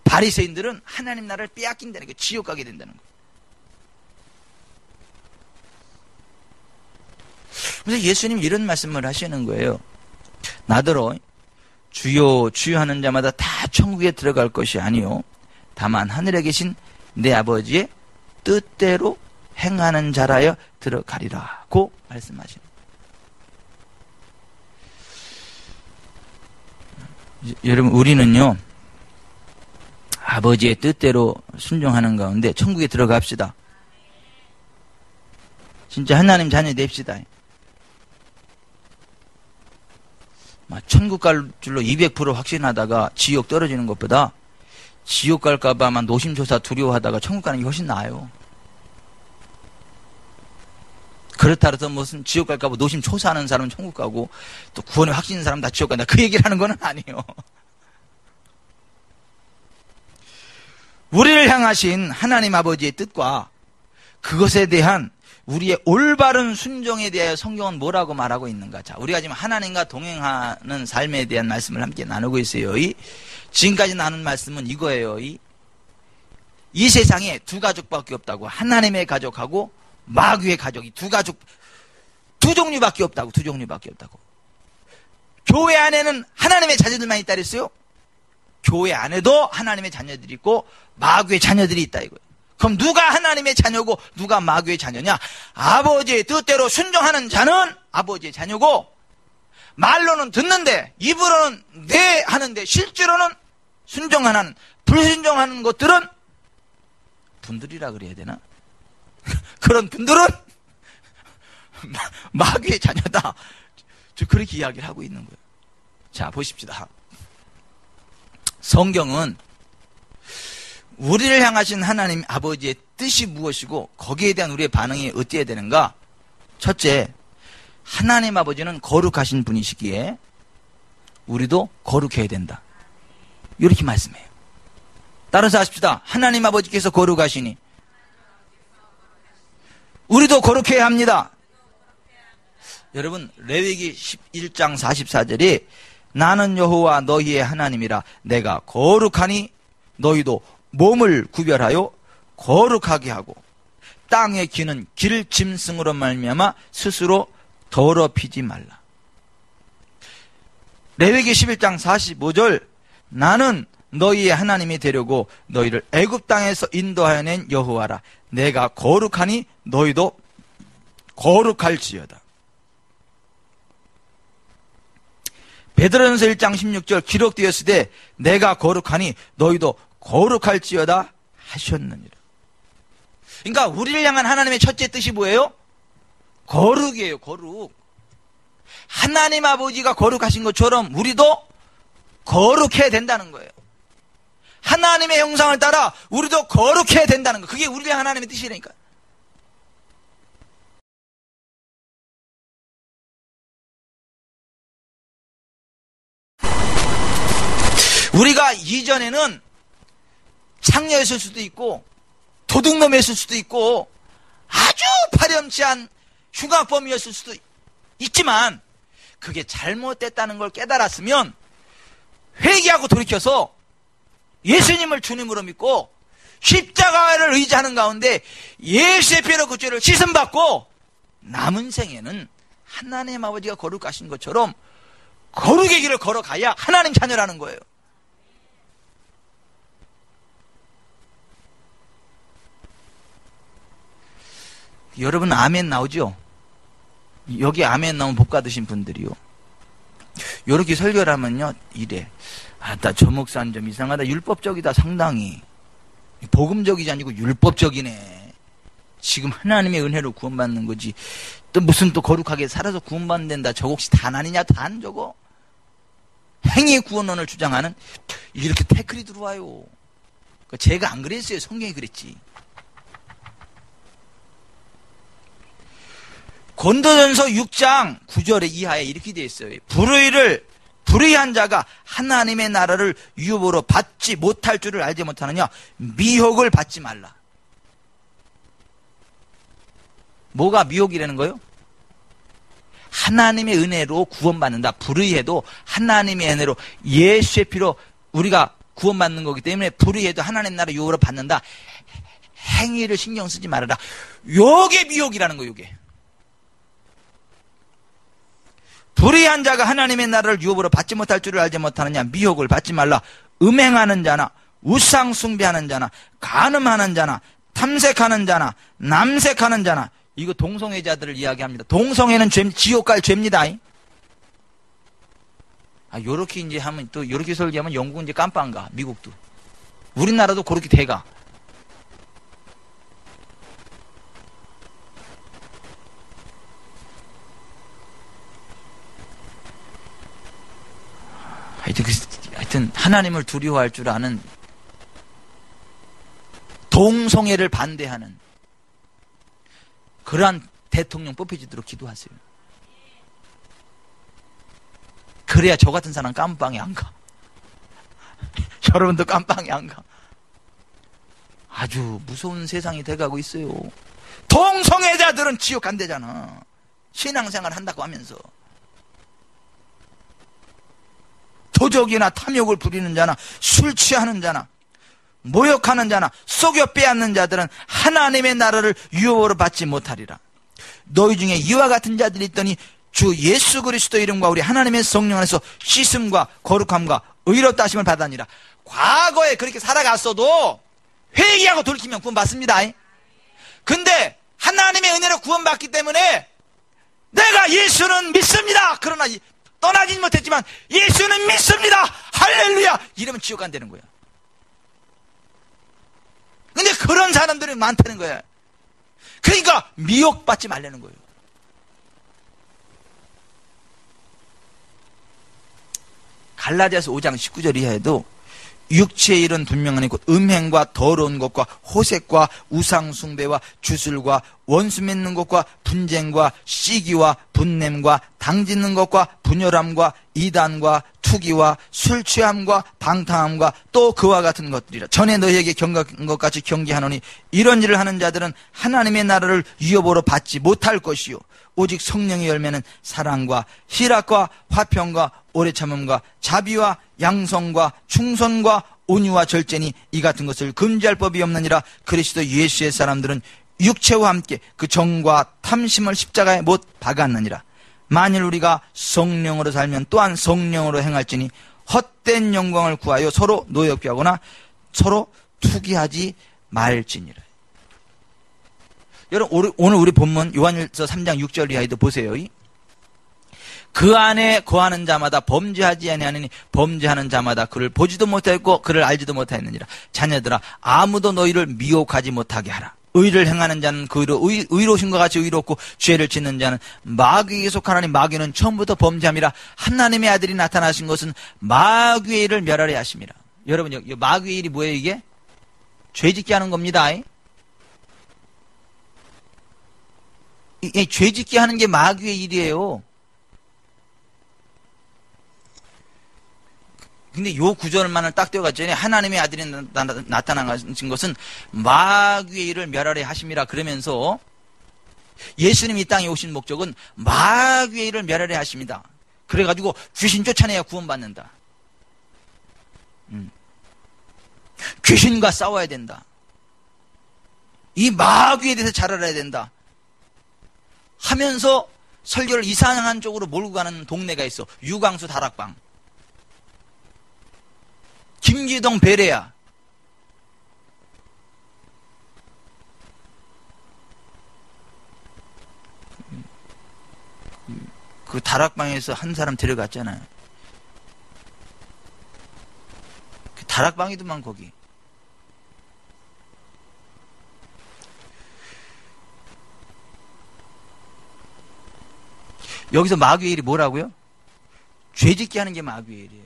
A: 바리새인들은 하나님 나라를 빼앗긴다는 거예요. 지옥 가게 된다는 거예요. 그래서 예수님이 이런 말씀을 하시는 거예요. 나더러 주여 주여 하는 자마다 다 천국에 들어갈 것이 아니요 다만 하늘에 계신 내 아버지의 뜻대로 행하는 자라여 들어가리라고 말씀하시는 거예요. 여러분, 우리는요 아버지의 뜻대로 순종하는 가운데 천국에 들어갑시다. 진짜 하나님 자녀 됩시다. 천국 갈 줄로 200% 확신하다가 지옥 떨어지는 것보다 지옥 갈까봐 노심초사 두려워하다가 천국 가는 게 훨씬 나아요. 그렇다 해서 무슨 지옥 갈까봐 노심초사하는 사람은 천국 가고 또 구원에 확신 있는 사람은 다 지옥 간다. 그 얘기를 하는 건 아니에요. 우리를 향하신 하나님 아버지의 뜻과 그것에 대한 우리의 올바른 순종에 대하여 성경은 뭐라고 말하고 있는가? 자, 우리가 지금 하나님과 동행하는 삶에 대한 말씀을 함께 나누고 있어요. 지금까지 나눈 말씀은 이거예요. 이 세상에 두 가족밖에 없다고. 하나님의 가족하고 마귀의 가족이 두 종류밖에 없다고. 두 종류밖에 없다고. 교회 안에는 하나님의 자녀들만 있다 그랬어요. 교회 안에도 하나님의 자녀들이 있고 마귀의 자녀들이 있다 이거예요. 그럼 누가 하나님의 자녀고 누가 마귀의 자녀냐? 아버지의 뜻대로 순종하는 자는 아버지의 자녀고 말로는 듣는데 입으로는 네 하는데 실제로는 순종하는 불순종하는 것들은 분들이라 그래야 되나? 그런 분들은 마귀의 자녀다. 저 그렇게 이야기를 하고 있는 거예요. 자, 보십시다. 성경은 우리를 향하신 하나님 아버지의 뜻이 무엇이고 거기에 대한 우리의 반응이 어떻게 되는가? 첫째, 하나님 아버지는 거룩하신 분이시기에 우리도 거룩해야 된다. 이렇게 말씀해요. 따라서 하십시다. 하나님 아버지께서 거룩하시니 우리도 거룩해야 합니다. 여러분, 레위기 11장 44절이 나는 여호와 너희의 하나님이라 내가 거룩하니 너희도 몸을 구별하여 거룩하게 하고 땅의 기는 길 짐승으로 말미암아 스스로 더럽히지 말라. 레위기 11장 45절 나는 너희의 하나님이 되려고 너희를 애굽 땅에서 인도하여 낸 여호와라. 내가 거룩하니 너희도 거룩할지어다. 베드로전서 1장 16절 기록되었으되 내가 거룩하니 너희도 거룩할지어다 하셨느니라. 그러니까 우리를 향한 하나님의 첫째 뜻이 뭐예요? 거룩이에요. 거룩. 하나님 아버지가 거룩하신 것처럼 우리도 거룩해야 된다는 거예요. 하나님의 형상을 따라 우리도 거룩해야 된다는 거. 그게 우리를 향한 하나님의 뜻이라니까. 우리가 이전에는 창녀였을 수도 있고 도둑놈이었을 수도 있고 아주 파렴치한 흉악범이었을 수도 있지만 그게 잘못됐다는 걸 깨달았으면 회개하고 돌이켜서 예수님을 주님으로 믿고 십자가를 의지하는 가운데 예수의 피로 그 죄를 씻음받고 남은 생에는 하나님 아버지가 거룩하신 것처럼 거룩의 길을 걸어가야 하나님 자녀라는 거예요. 여러분 아멘 나오죠? 여기 아멘 나오면 복 받으신 분들이요. 요렇게 설교를 하면요, 이래. 아, 나 저 목사는 좀 이상하다. 율법적이다, 상당히. 복음적이지 아니고 율법적이네. 지금 하나님의 은혜로 구원받는 거지. 또 무슨 또 거룩하게 살아서 구원받는다. 저거 혹시 단 아니냐? 단 저거? 행위 구원론을 주장하는 이렇게 태클이 들어와요. 제가 안 그랬어요. 성경이 그랬지. 고린도전서 6장 9절 이하에 이렇게 되어 있어요. 불의한 자가 하나님의 나라를 유업으로 받지 못할 줄을 알지 못하느냐? 미혹을 받지 말라. 뭐가 미혹이라는 거예요? 하나님의 은혜로 구원받는다. 불의해도 하나님의 은혜로 예수의 피로 우리가 구원받는 거기 때문에 불의해도 하나님 나라 유업으로 받는다. 행위를 신경 쓰지 말아라. 요게 미혹이라는 거예요. 요게. 불의한 자가 하나님의 나라를 유업으로 받지 못할 줄을 알지 못하느냐? 미혹을 받지 말라. 음행하는 자나 우상 숭배하는 자나 간음하는 자나 탐색하는 자나 남색하는 자나, 이거 동성애자들을 이야기합니다. 동성애는 지옥 갈 죄입니다. 아, 요렇게 이제 하면 또 요렇게 설계하면 영국은 이제 깜빵 가. 미국도. 우리나라도 그렇게 돼가. 하여튼 하나님을 두려워할 줄 아는, 동성애를 반대하는 그러한 대통령 뽑혀지도록 기도하세요. 그래야 저 같은 사람 깜빵에 안 가. 여러분도 깜빵에 안 가. 아주 무서운 세상이 돼가고 있어요. 동성애자들은 지옥 간대잖아. 신앙생활 한다고 하면서. 도적이나 탐욕을 부리는 자나 술 취하는 자나 모욕하는 자나 속여 빼앗는 자들은 하나님의 나라를 유업으로 받지 못하리라. 너희 중에 이와 같은 자들이 있더니 주 예수 그리스도 이름과 우리 하나님의 성령 안에서 씻음과 거룩함과 의롭다 하심을 받았니라. 과거에 그렇게 살아갔어도 회개하고 돌이키면 구원받습니다. 근데 하나님의 은혜로 구원받기 때문에 내가 예수는 믿습니다. 그러나 떠나진 못했지만 예수는 믿습니다. 할렐루야. 이러면 지옥 안 되는 거야. 근데 그런 사람들이 많다는 거야. 그러니까 미혹받지 말라는 거예요. 갈라디아서 5장 19절 이하에도 육체의 일은 분명하니 곧 음행과 더러운 것과 호색과 우상숭배와 주술과 원수 맺는 것과 분쟁과 시기와 분냄과 당짓는 것과 분열함과 이단과 투기와 술 취함과 방탕함과 또 그와 같은 것들이라. 전에 너희에게 경고한 것 같이 경계하노니 이런 일을 하는 자들은 하나님의 나라를 유업으로 받지 못할 것이요 오직 성령의 열매는 사랑과 희락과 화평과 오래 참음과 자비와 양성과 충성과 온유와 절제니 이 같은 것을 금지할 법이 없느니라. 그리스도 예수의 사람들은 육체와 함께 그 정과 탐심을 십자가에 못 박았느니라. 만일 우리가 성령으로 살면 또한 성령으로 행할지니 헛된 영광을 구하여 서로 노엽게 하거나 서로 투기하지 말지니라. 여러분, 오늘 우리 본문 요한일서 3장 6절 이하에도 보세요. 그 안에 거하는 자마다 범죄하지 아니하느니 범죄하는 자마다 그를 보지도 못하였고 그를 알지도 못하였느니라. 자녀들아, 아무도 너희를 미혹하지 못하게 하라. 의를 행하는 자는 그 의로우신 것 같이 의롭고 죄를 짓는 자는 마귀에게 속하나니 마귀는 처음부터 범죄함이라. 하나님의 아들이 나타나신 것은 마귀의 일을 멸하려 하심이라. 여러분, 마귀의 일이 뭐예요? 이게 죄짓게 하는 겁니다. 죄짓게 하는 게 마귀의 일이에요. 근데 요 구절만을 딱 떼어갔더니 하나님의 아들이 나타나신 것은 마귀의 일을 멸하려 하심이라 그러면서 예수님이 이 땅에 오신 목적은 마귀의 일을 멸하려 하십니다. 그래가지고 귀신 쫓아내야 구원받는다. 귀신과 싸워야 된다. 이 마귀에 대해서 잘 알아야 된다. 하면서 설교를 이상한 쪽으로 몰고 가는 동네가 있어. 유광수 다락방. 김기동 베레야. 그 다락방에서 한 사람 데려갔잖아요. 그 다락방이더만 거기. 여기서 마귀의 일이 뭐라고요? 죄짓게 하는 게 마귀의 일이에요.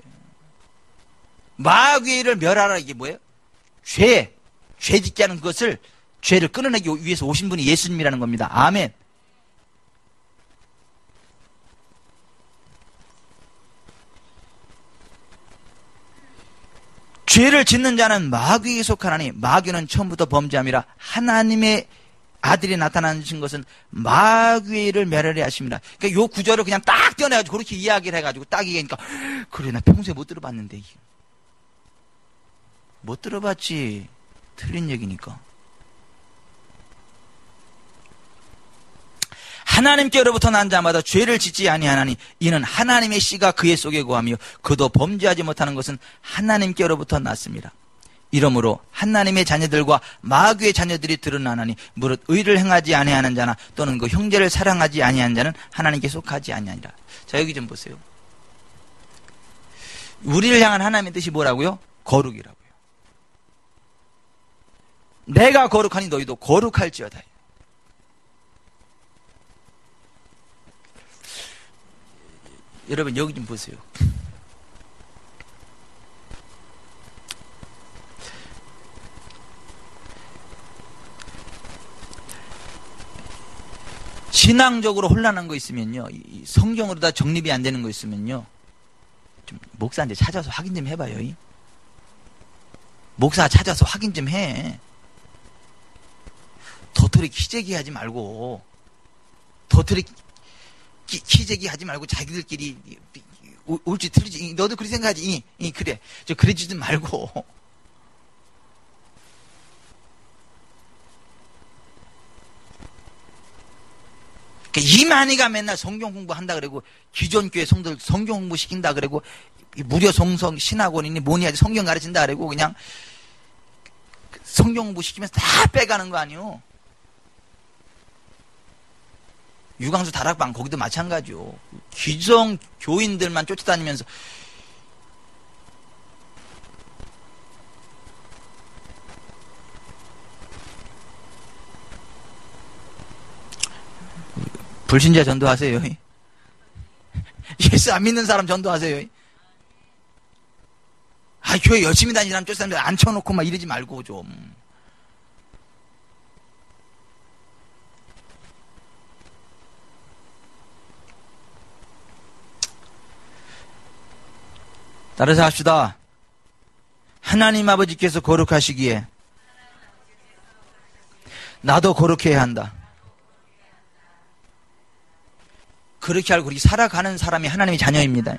A: 마귀의 일을 멸하라, 이게 뭐예요? 죄짓게 하는 것을, 죄를 끊어내기 위해서 오신 분이 예수님이라는 겁니다. 아멘. 죄를 짓는 자는 마귀에 속하나니 마귀는 처음부터 범죄함이라. 하나님의 아들이 나타나신 것은 마귀의 일을 멸하려 하십니다. 그러니까 요 구절을 그냥 딱 떼어내가지고 그렇게 이야기를 해가지고 딱 얘기하니까, 그래, 나 평소에 못 들어봤는데. 못 들어봤지. 틀린 얘기니까. 하나님께로부터 난 자마다 죄를 짓지 아니하나니 이는 하나님의 씨가 그의 속에 거하며 그도 범죄하지 못하는 것은 하나님께로부터 났습니다. 이러므로 하나님의 자녀들과 마귀의 자녀들이 드러나나니 무릇 의를 행하지 아니하는 자나 또는 그 형제를 사랑하지 아니하는 자는 하나님께 속하지 아니하니라. 자, 여기 좀 보세요. 우리를 향한 하나님의 뜻이 뭐라고요? 거룩이라고요. 내가 거룩하니 너희도 거룩할지어다. 여러분 여기 좀 보세요. 신앙적으로 혼란한 거 있으면요, 성경으로 다 정립이 안 되는 거 있으면요, 좀 목사한테 찾아서 확인 좀 해봐요. 목사 찾아서 확인 좀 해. 도토리 키재기 하지 말고, 도토리 키재기 하지 말고 자기들끼리 옳지 틀리지, 너도 그렇게 생각하지? 그래, 저 그러지도 말고. 이만희가 맨날 성경 공부한다 그러고, 기존 교회 성도들 성경 공부 시킨다 그러고, 무료 성성 신학원이니 뭐니 하지 성경 가르친다 그러고, 그냥 성경 공부 시키면서 다 빼가는 거 아니요? 유광수 다락방 거기도 마찬가지요. 기존 교인들만 쫓아다니면서. 불신자 전도하세요. 예수 안 믿는 사람 전도하세요. 교회 열심히 다니는 사람 쫓아다니면서 앉혀놓고 막 이러지 말고 좀. 따라서 합시다. 하나님 아버지께서 거룩하시기에 나도 거룩해야 한다. 그렇게 알고 그렇게 살아가는 사람이 하나님의 자녀입니다.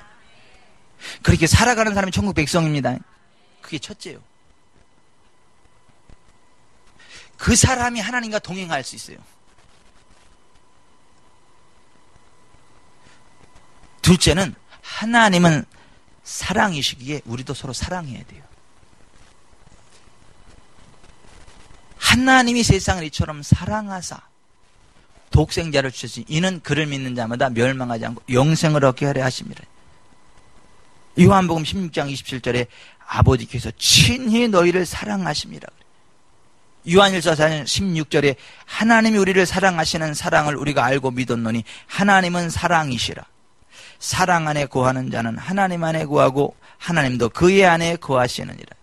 A: 그렇게 살아가는 사람이 천국 백성입니다. 그게 첫째요. 그 사람이 하나님과 동행할 수 있어요. 둘째는 하나님은 사랑이시기에 우리도 서로 사랑해야 돼요. 하나님이 세상을 이처럼 사랑하사 독생자를 주셨으니 이는 그를 믿는 자마다 멸망하지 않고 영생을 얻게 하려 하십니다. 요한복음 16장 27절에 아버지께서 친히 너희를 사랑하십니다. 요한일서 4장 16절에 하나님이 우리를 사랑하시는 사랑을 우리가 알고 믿었노니 하나님은 사랑이시라. 사랑 안에 거하는 자는 하나님 안에 거하고 하나님도 그의 안에 거하시느니라.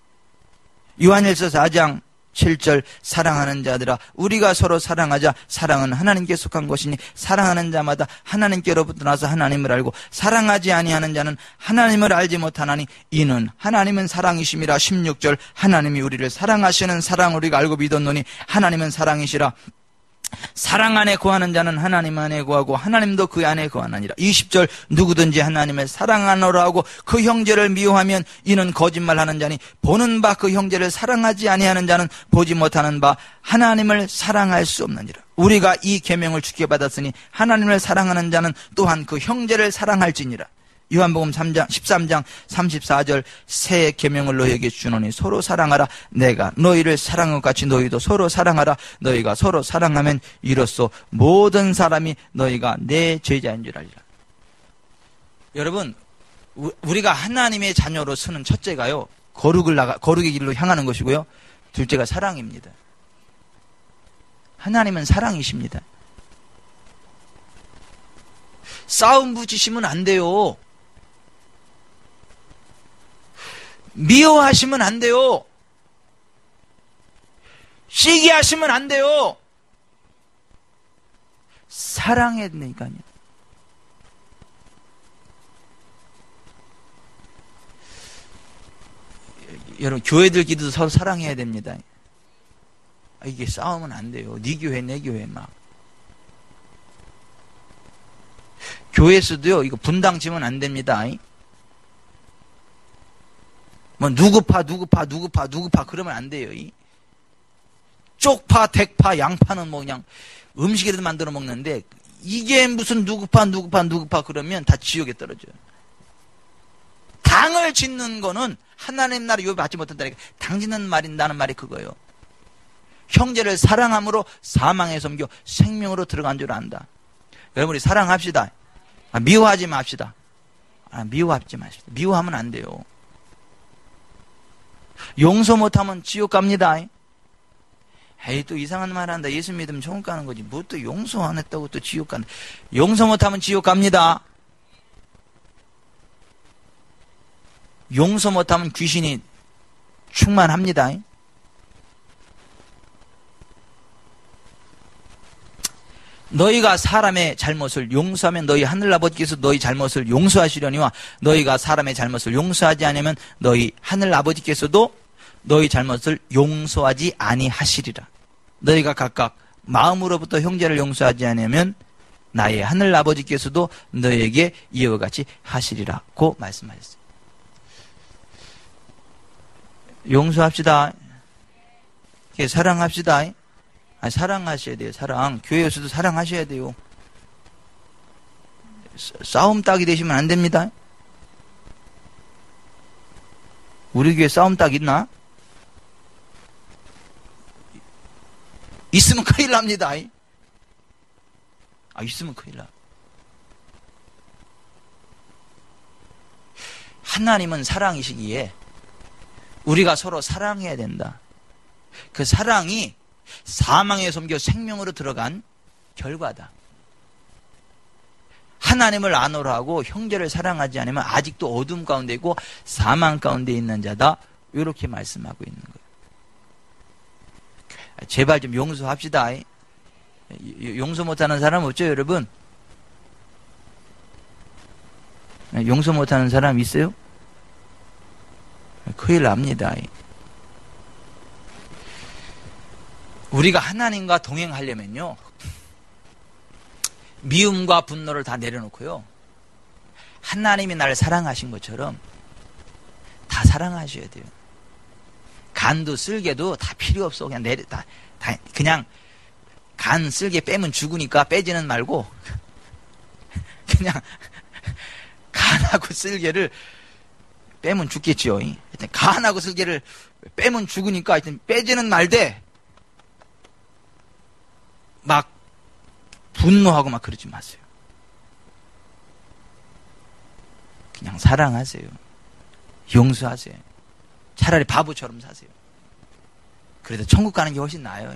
A: 요한일서 4장 7절 사랑하는 자들아 우리가 서로 사랑하자. 사랑은 하나님께 속한 것이니 사랑하는 자마다 하나님께로부터 나서 하나님을 알고 사랑하지 아니하는 자는 하나님을 알지 못하나니 이는 하나님은 사랑이심이라. 16절 하나님이 우리를 사랑하시는 사랑을 우리가 알고 믿었노니 하나님은 사랑이시라. 사랑 안에 거하는 자는 하나님 안에 거하고 하나님도 그 안에 거하느니라. 20절 누구든지 하나님을 사랑하노라 하고 그 형제를 미워하면 이는 거짓말하는 자니 보는 바 그 형제를 사랑하지 아니하는 자는 보지 못하는 바 하나님을 사랑할 수 없느니라. 우리가 이 계명을 주께 받았으니 하나님을 사랑하는 자는 또한 그 형제를 사랑할지니라. 요한복음 13장 34절 새 계명을 너희에게 주노니 서로 사랑하라. 내가 너희를 사랑한 것 같이 너희도 서로 사랑하라. 너희가 서로 사랑하면 이로써 모든 사람이 너희가 내 제자인 줄 알리라. 여러분, 우리가 하나님의 자녀로 서는 첫째가요, 거룩의 길로 향하는 것이고요. 둘째가 사랑입니다. 하나님은 사랑이십니다. 싸움 붙이시면 안 돼요. 미워하시면 안 돼요. 시기하시면 안 돼요. 사랑해야 되니까요. 여러분, 교회들끼리도 서로 사랑해야 됩니다. 이게 싸우면 안 돼요. 네 교회 내 교회 막. 교회에서도요, 이거 분당치면 안 됩니다. 뭐 누구파 그러면 안 돼요. 쪽파, 댁파, 양파는 뭐 그냥 음식이라도 만들어 먹는데, 이게 무슨 누구파 그러면 다 지옥에 떨어져요. 당을 짓는 거는 하나님 나라 유업 받지 못한다니까. 당 짓는 말인다는 말이 그거예요. 형제를 사랑함으로 사망에 섬겨 생명으로 들어간 줄 안다. 여러분, 우리 사랑합시다. 미워하지 맙시다. 미워하지 마십시다. 미워하면 안 돼요. 용서 못하면 지옥 갑니다. 에이, 또 이상한 말 한다. 예수 믿으면 천국 가는 거지. 뭐 또 용서 안 했다고 또 지옥 간다. 용서 못하면 지옥 갑니다. 용서 못하면 귀신이 충만합니다. 너희가 사람의 잘못을 용서하면 너희 하늘아버지께서 너희 잘못을 용서하시려니와 너희가 사람의 잘못을 용서하지 않으면 너희 하늘아버지께서도 너희 잘못을 용서하지 아니하시리라. 너희가 각각 마음으로부터 형제를 용서하지 않으면 나의 하늘아버지께서도 너희에게 이와 같이 하시리라고 말씀하셨어요. 용서합시다. 사랑합시다. 사랑하셔야 돼요. 사랑. 교회에서도 사랑하셔야 돼요. 싸움 딱이 되시면 안 됩니다. 우리 교회 싸움 딱 있나? 있으면 큰일 납니다. 있으면 큰일 나. 하나님은 사랑이시기에 우리가 서로 사랑해야 된다. 그 사랑이 사망에 섬겨 생명으로 들어간 결과다. 하나님을 안오라 하고 형제를 사랑하지 않으면 아직도 어둠 가운데 있고 사망 가운데 있는 자다. 이렇게 말씀하고 있는 거예요. 제발 좀 용서합시다. 용서 못하는 사람 없죠, 여러분? 용서 못하는 사람 있어요? 큰일 납니다. 우리가 하나님과 동행하려면요, 미움과 분노를 다 내려놓고요, 하나님이 나를 사랑하신 것처럼 다 사랑하셔야 돼요. 간도 쓸개도 다 필요 없어. 그냥 그냥 간 쓸개 빼면 죽으니까 빼지는 말고 그냥 간하고 쓸개를 빼면 죽겠지요. 하여튼 간하고 쓸개를 빼면 죽으니까 하여튼 빼지는 말되 막 분노하고 막 그러지 마세요. 그냥 사랑하세요. 용서하세요. 차라리 바보처럼 사세요. 그래도 천국 가는 게 훨씬 나아요.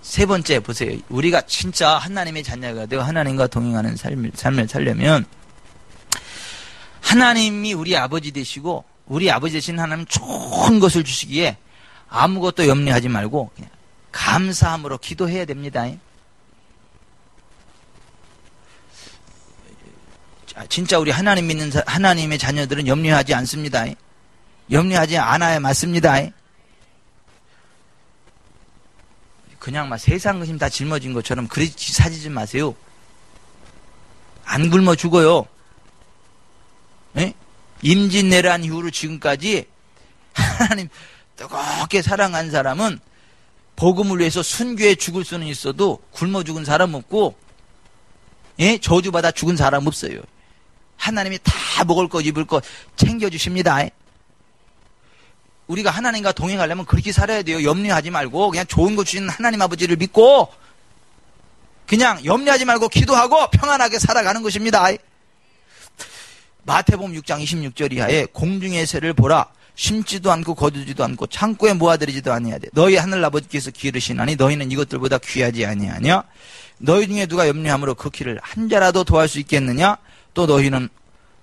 A: 세 번째 보세요. 우리가 진짜 하나님의 자녀가 되어 하나님과 동행하는 삶을 살려면 하나님이 우리 아버지 되시고 우리 아버지 되신 하나님 좋은 것을 주시기에 아무것도 염려하지 말고 그냥 감사함으로 기도해야 됩니다. 진짜 우리 하나님 믿는 하나님의 자녀들은 염려하지 않습니다. 염려하지 않아야 맞습니다. 그냥 막 세상 것임 다 짊어진 것처럼 그렇게 사지지 마세요. 안 굶어 죽어요. 임진왜란 이후로 지금까지 하나님 뜨겁게 사랑한 사람은 복음을 위해서 순교해 죽을 수는 있어도 굶어 죽은 사람 없고 저주받아 죽은 사람 없어요. 하나님이 다 먹을 것 입을 것 챙겨주십니다. 우리가 하나님과 동행하려면 그렇게 살아야 돼요. 염려하지 말고 그냥 좋은 거 주시는 하나님 아버지를 믿고 그냥 염려하지 말고 기도하고 평안하게 살아가는 것입니다. 마태복음 6장 26절 이하에 공중의 새를 보라. 심지도 않고 거두지도 않고 창고에 모아들이지도 아니하되 너희 하늘 아버지께서 기르시나니 너희는 이것들보다 귀하지 아니하냐? 너희 중에 누가 염려함으로 그 키를 한 자라도 더할 수 있겠느냐? 또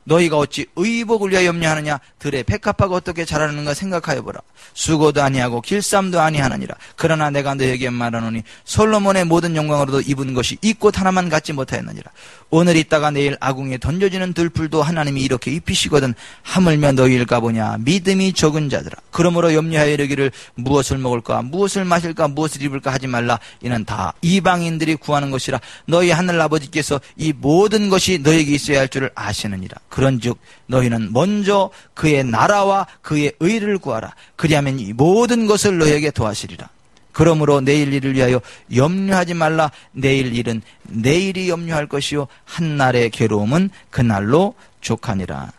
A: 너희가 어찌 의복을 위하여 염려하느냐? 들의 백합화가 어떻게 자라는가 생각하여 보라. 수고도 아니하고 길쌈도 아니하느니라. 그러나 내가 너에게 말하노니 솔로몬의 모든 영광으로도 입은 것이 이 꽃 하나만 갖지 못하였느니라. 오늘 있다가 내일 아궁이에 던져지는 들풀도 하나님이 이렇게 입히시거든 하물며 너희일까 보냐. 믿음이 적은 자들아. 그러므로 염려하여 이르기를 무엇을 먹을까 무엇을 마실까 무엇을 입을까 하지 말라. 이는 다 이방인들이 구하는 것이라. 너희 하늘 아버지께서 이 모든 것이 너에게 있어야 할 줄을 아시느니라. 그런즉 너희는 먼저 그의 나라와 그의 의를 구하라. 그리하면 이 모든 것을 너희에게 더하시리라. 그러므로 내일 일을 위하여 염려하지 말라. 내일 일은 내일이 염려할 것이요 한날의 괴로움은 그날로 족하니라.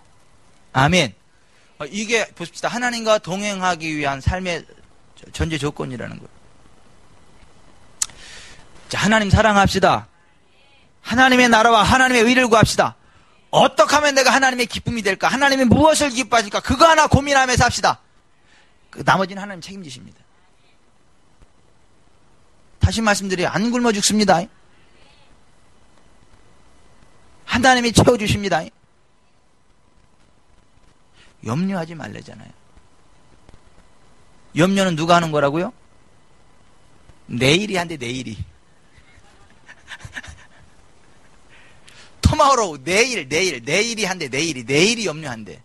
A: 아멘. 이게 보십시다. 하나님과 동행하기 위한 삶의 전제 조건이라는 거예요. 자, 하나님 사랑합시다. 하나님의 나라와 하나님의 의를 구합시다. 어떻게 하면 내가 하나님의 기쁨이 될까? 하나님이 무엇을 기뻐하실까? 그거 하나 고민하면서 삽시다. 나머지는 하나님 책임지십니다. 다시 말씀드려요. 안 굶어 죽습니다. 하나님이 채워주십니다. 염려하지 말래잖아요. 염려는 누가 하는 거라고요? 내일이 한대, 내일이. 토마호로우, 내일이 한대, 내일이 염려한대.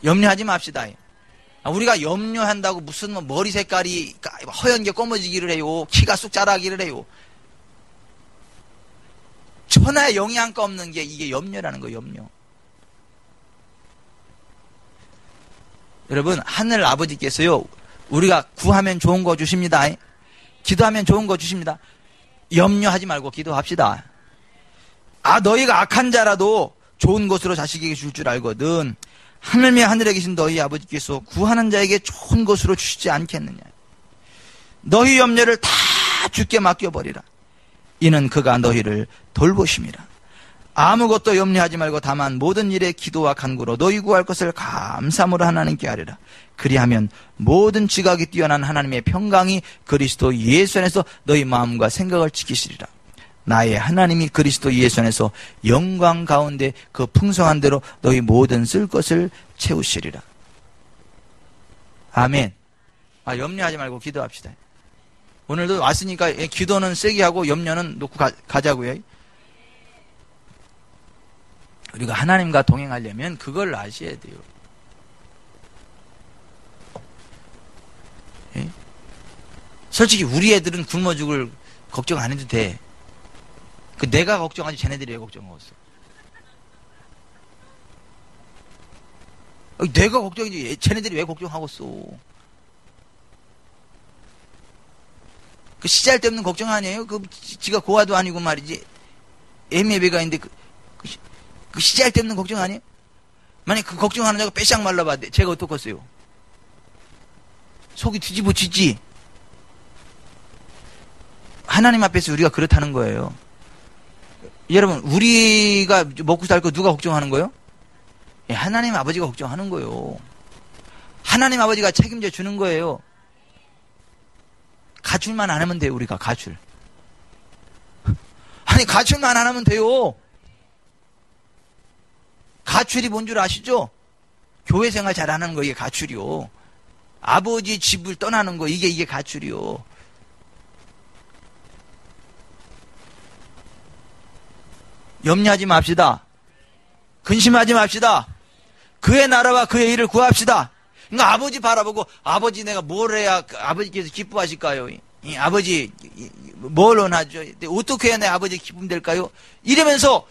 A: 염려하지 맙시다. 우리가 염려한다고 무슨 머리 색깔이 허연 게 검어지기를 해요. 키가 쑥 자라기를 해요. 천하에 영양가 없는 게 이게 염려라는 거예요. 염려. 여러분, 하늘 아버지께서요, 우리가 구하면 좋은 거 주십니다. 기도하면 좋은 거 주십니다. 염려하지 말고 기도합시다. 너희가 악한 자라도 좋은 것으로 자식에게 줄 줄 알거든. 하늘며 하늘에 계신 너희 아버지께서 구하는 자에게 좋은 것으로 주시지 않겠느냐. 너희 염려를 다 주께 맡겨버리라. 이는 그가 너희를 돌보심이라. 아무것도 염려하지 말고 다만 모든 일에 기도와 간구로 너희 구할 것을 감사함으로 하나님께 아뢰라. 그리하면 모든 지각이 뛰어난 하나님의 평강이 그리스도 예수 안에서 너희 마음과 생각을 지키시리라. 나의 하나님이 그리스도 예수 안에서 영광 가운데 그 풍성한 대로 너희 모든 쓸 것을 채우시리라. 아멘. 염려하지 말고 기도합시다. 오늘도 왔으니까 기도는 세게 하고 염려는 놓고 가자고요. 우리가 하나님과 동행하려면 그걸 아셔야 돼요. 예? 솔직히 우리 애들은 굶어 죽을 걱정 안 해도 돼. 내가 걱정하지 쟤네들이 왜 걱정하겠어? 내가 걱정이지 쟤네들이 왜 걱정하겠어? 그 시잘데없는 걱정 아니에요? 지가 고아도 아니고 말이지. 애매배가 있는데 그 시잘데없는 걱정 아니에요? 만약 그 걱정하는 자가 빼싹 말라봐. 제가 어떡했어요? 속이 뒤집어지지. 하나님 앞에서 우리가 그렇다는 거예요. 여러분, 우리가 먹고 살 거 누가 걱정하는 거예요? 하나님 아버지가 걱정하는 거예요. 하나님 아버지가 책임져 주는 거예요. 가출만 안 하면 돼요. 우리가 가출. 아니, 가출만 안 하면 돼요. 가출이 뭔 줄 아시죠? 교회 생활 잘 안 하는 거 이게 가출이요. 아버지 집을 떠나는 거 이게 가출이요. 염려하지 맙시다. 근심하지 맙시다. 그의 나라와 그의 일을 구합시다. 그러니까 아버지 바라보고 아버지 내가 뭘 해야 아버지께서 기뻐하실까요? 아버지 뭘 원하죠? 어떻게 해야 내 아버지 기쁨 될까요? 이러면서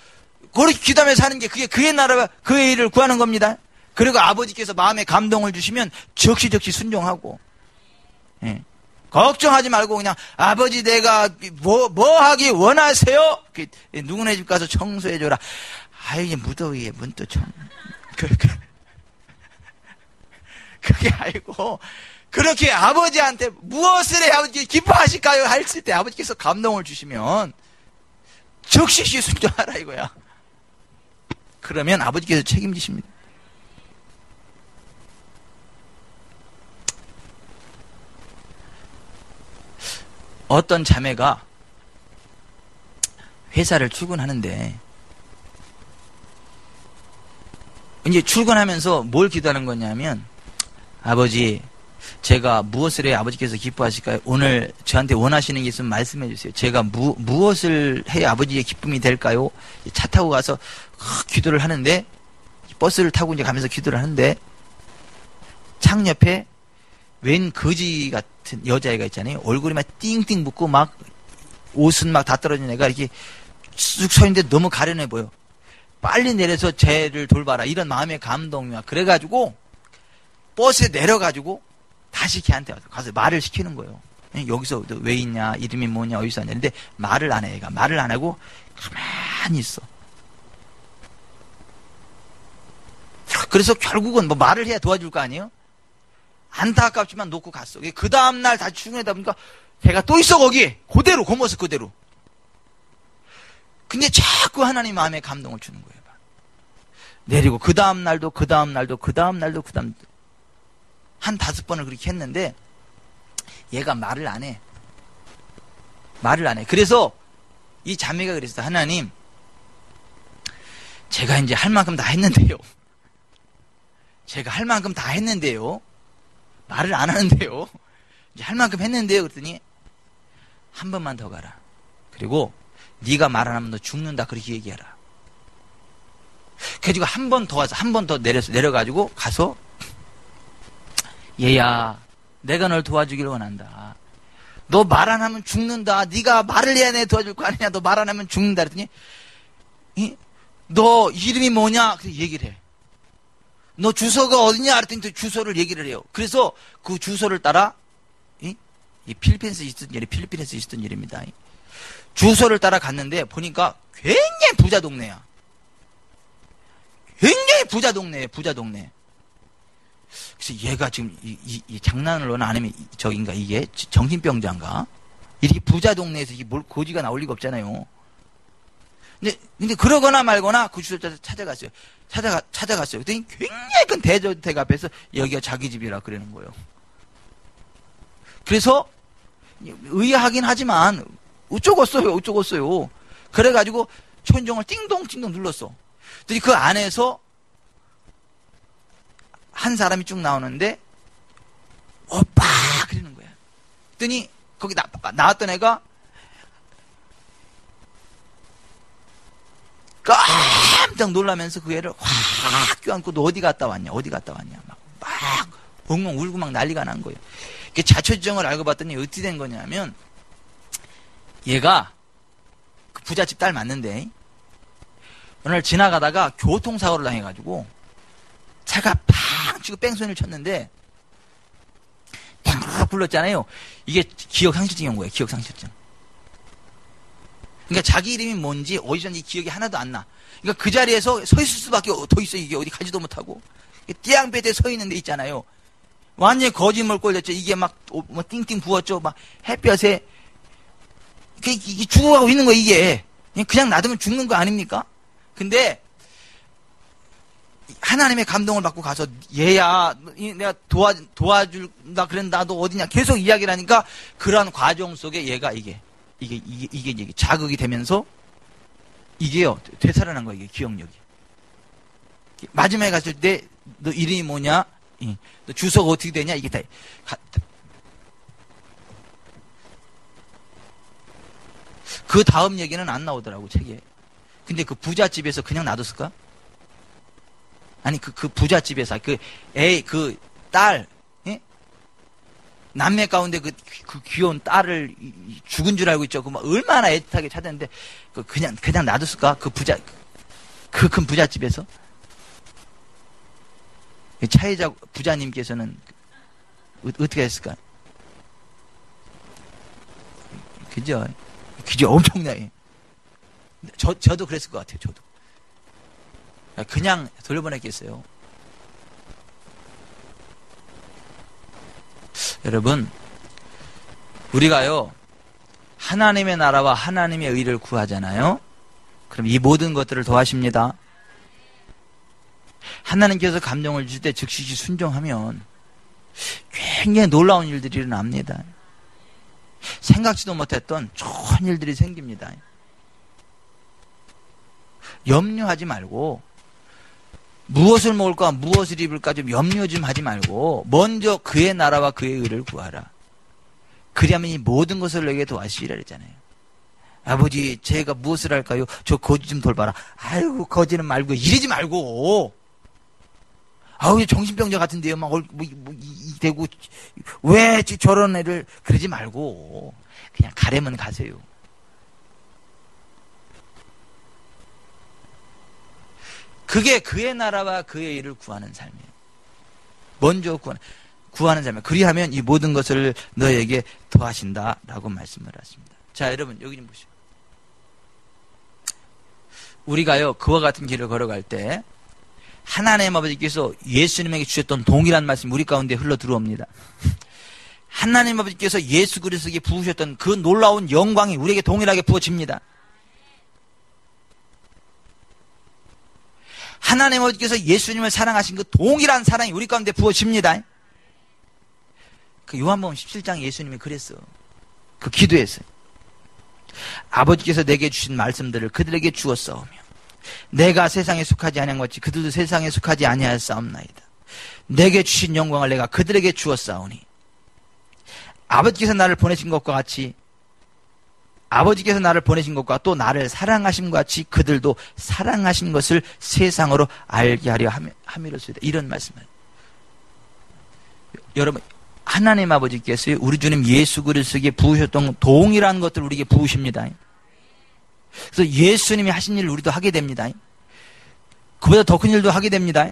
A: 그렇게 기도하면서 사는 게 그게 그의 나라와 그의 일을 구하는 겁니다. 그리고 아버지께서 마음에 감동을 주시면 적시적시 순종하고. 예. 걱정하지 말고 그냥 아버지 내가 뭐 하기 원하세요? 누구네 집 가서 청소해줘라. 이제 무더위에 문또 그게 아니고 그렇게 아버지한테 무엇을 해야 아버지 기뻐하실까요? 했을 때 아버지께서 감동을 주시면 즉시 순종하라 이거야. 그러면 아버지께서 책임지십니다. 어떤 자매가 회사를 출근하는데 이제 출근하면서 뭘 기도하는 거냐면, 아버지, 제가 무엇을 해야 아버지께서 기뻐하실까요? 오늘 저한테 원하시는 게 있으면 말씀해 주세요. 제가 무엇을 해야 아버지의 기쁨이 될까요? 차 타고 가서 기도를 하는데, 버스를 타고 이제 가면서 기도를 하는데, 창 옆에 웬 거지 같은 여자애가 있잖아요. 얼굴이 막 띵띵 붓고 막 옷은 막 다 떨어진 애가 이렇게 쑥 서 있는데 너무 가련해 보여. 빨리 내려서 쟤를 돌봐라. 이런 마음의 감동이 막 그래가지고 버스에 내려가지고 다시 걔한테 가서 말을 시키는 거예요. 여기서 왜 있냐, 이름이 뭐냐, 어디서 왔냐. 근데 말을 안 해. 얘가 말을 안 하고 가만히 있어. 그래서 결국은 뭐 말을 해야 도와줄 거 아니에요? 안타깝지만 놓고 갔어. 그 다음날 다시 출근하다 보니까 걔가 또 있어 거기. 그대로, 그 모습 그대로. 근데 자꾸 하나님 마음에 감동을 주는 거예요. 내리고 그 다음날도 한 5번을 그렇게 했는데 얘가 말을 안 해. 그래서 이 자매가 그랬어. 하나님, 제가 이제 할 만큼 다 했는데요. 말을 안 하는데요. 이제 할 만큼 했는데요. 그랬더니 한 번만 더 가라. 그리고 네가 말 안 하면 너 죽는다. 그렇게 얘기하라. 그래가지고 한 번 더 내려가지고 가서, 얘야, 내가 널 도와주기를 원한다. 너 말 안 하면 죽는다. 네가 말을 해야 내 도와줄 거 아니냐. 너 말 안 하면 죽는다. 그랬더니, 너 이름이 뭐냐? 그래서 얘기를 해. 너 주소가 어디냐? 그랬더니 또 주소를 얘기를 해요. 그래서 그 주소를 따라, 이 필리핀에서 있었던 일입니다. 주소를 따라 갔는데 보니까 굉장히 부자 동네야. 부자 동네. 그래서 얘가 지금 이 장난을 하나 아니면 저긴가 이게 정신병자인가? 이렇게 부자 동네에서 이게 뭘 고지가 나올 리가 없잖아요. 근데 그러거나 말거나 그 주소자를 찾아갔어요. 그랬더니 굉장히 큰 대저택 앞에서 여기가 자기 집이라 그러는 거예요. 그래서 의아하긴 하지만 어쩌겠어요. 그래가지고 천정을 띵동띵동 눌렀어. 그랬더니 그 안에서 한 사람이 쭉 나오는데 오빠 그러는 거야. 그랬더니 거기 나왔던 애가 깜짝 놀라면서 그 애를 확 껴안고 너 어디 갔다 왔냐 막 엉엉 울고 막 난리가 난 거예요. 자초지종을 알고 봤더니 어떻게 된 거냐면, 얘가 그 부잣집 딸 맞는데 오늘 지나가다가 교통사고를 당해가지고 차가 팡 치고 뺑소니를 쳤는데 팡 불렀잖아요. 이게 기억상실증이 온 거예요. 기억상실증. 그러니까 자기 이름이 뭔지 어디서인지 기억이 하나도 안 나. 그러니까 그 자리에서 서 있을 수밖에 더 있어. 이게 어디 가지도 못하고 띠양볕에 서 있는 데 있잖아요. 완전히 거짓말 꼴렸죠. 이게 막 띵띵 부었죠. 막 햇볕에 이게 죽어가고 있는 거예요. 이게 그냥 놔두면 죽는 거 아닙니까? 근데 하나님의 감동을 받고 가서 얘야 내가 도와준다 그랬는데 나도 어디냐 계속 이야기를 하니까 그러한 과정 속에 얘가 이게 자극이 되면서 이게요 되살아난 거예요. 이게 기억력이. 마지막에 갔을 때 너 이름이 뭐냐? 너 주소가 어떻게 되냐? 이게 다 그 다음 얘기는 안 나오더라고 책에. 근데 그 부잣집에서 그냥 놔뒀을까? 아니 그 부잣집에서 그 딸 남매 가운데 그 귀여운 딸을 죽은 줄 알고 있죠. 그 얼마나 애틋하게 찾았는데 그냥 놔뒀을까? 그 큰 부잣집에서 차혜자 부자님께서는 어떻게 했을까? 그죠? 엄청나게. 저도 그랬을 것 같아요. 저도 그냥 돌려보냈겠어요. 여러분, 우리가요, 하나님의 나라와 하나님의 의를 구하잖아요. 그럼 이 모든 것들을 더하십니다. 하나님께서 감동을 주실 때 즉시 순종하면 굉장히 놀라운 일들이 일어납니다. 생각지도 못했던 좋은 일들이 생깁니다. 염려하지 말고 무엇을 먹을까 무엇을 입을까 좀 염려 좀 하지 말고 먼저 그의 나라와 그의 의를 구하라. 그리하면 이 모든 것을 너에게 도와주시리라 그랬잖아요. 아버지 제가 무엇을 할까요? 저 거지 좀 돌봐라. 아이고 거지는 말고 이러지 말고 아우 정신병자 같은데요. 막 되고 왜 저런 애를 그러지 말고 그냥 가려면 가세요. 그게 그의 나라와 그의 일을 구하는 삶이에요. 먼저 구하는 삶이에요. 그리하면 이 모든 것을 너에게 더하신다라고 말씀을 하십니다. 자, 여러분 여기 좀 보시죠. 우리가요 그와 같은 길을 걸어갈 때 하나님 아버지께서 예수님에게 주셨던 동일한 말씀이 우리 가운데 흘러 들어옵니다. 하나님 아버지께서 예수 그리스도에게 부으셨던 그 놀라운 영광이 우리에게 동일하게 부어집니다. 하나님 아버지께서 예수님을 사랑하신 그 동일한 사랑이 우리 가운데 부어집니다. 그 요한복음 17장 예수님이 그랬어. 그 기도했어요. 아버지께서 내게 주신 말씀들을 그들에게 주었사오며 내가 세상에 속하지 아니한 것이 그들도 세상에 속하지 아니하였사옵나이다. 내게 주신 영광을 내가 그들에게 주었사오니 아버지께서 나를 보내신 것과 같이 아버지께서 나를 보내신 것과 또 나를 사랑하심과 같이 그들도 사랑하신 것을 세상으로 알게 하려 함이로소이다. 이런 말씀을. 여러분 하나님 아버지께서 우리 주님 예수 그리스도에게 부으셨던 동일한 것들을 우리에게 부으십니다. 그래서 예수님이 하신 일을 우리도 하게 됩니다. 그보다 더 큰 일도 하게 됩니다.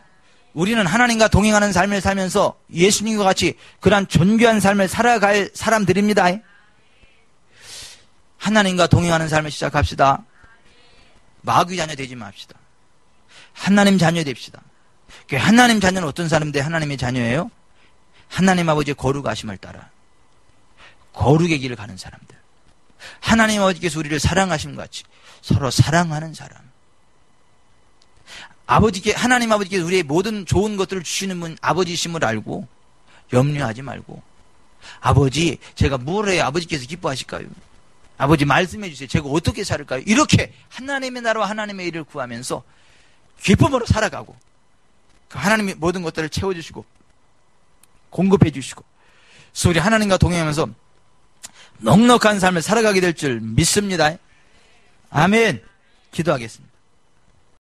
A: 우리는 하나님과 동행하는 삶을 살면서 예수님과 같이 그러한 존귀한 삶을 살아갈 사람들입니다. 하나님과 동행하는 삶을 시작합시다. 마귀 자녀 되지 맙시다. 하나님 자녀 됩시다. 하나님 자녀는 어떤 사람인데 하나님의 자녀예요? 하나님 아버지의 거룩하심을 따라 거룩의 길을 가는 사람들. 하나님 아버지께서 우리를 사랑하심 같이 서로 사랑하는 사람. 하나님 아버지께서 우리의 모든 좋은 것들을 주시는 분 아버지심을 알고 염려하지 말고 아버지 제가 뭘 해야 아버지께서 기뻐하실까요? 아버지 말씀해 주세요. 제가 어떻게 살을까요? 이렇게 하나님의 나라와 하나님의 일을 구하면서 기쁨으로 살아가고 하나님이 모든 것들을 채워주시고 공급해 주시고 그래서 우리 하나님과 동행하면서 넉넉한 삶을 살아가게 될 줄 믿습니다. 아멘. 기도하겠습니다.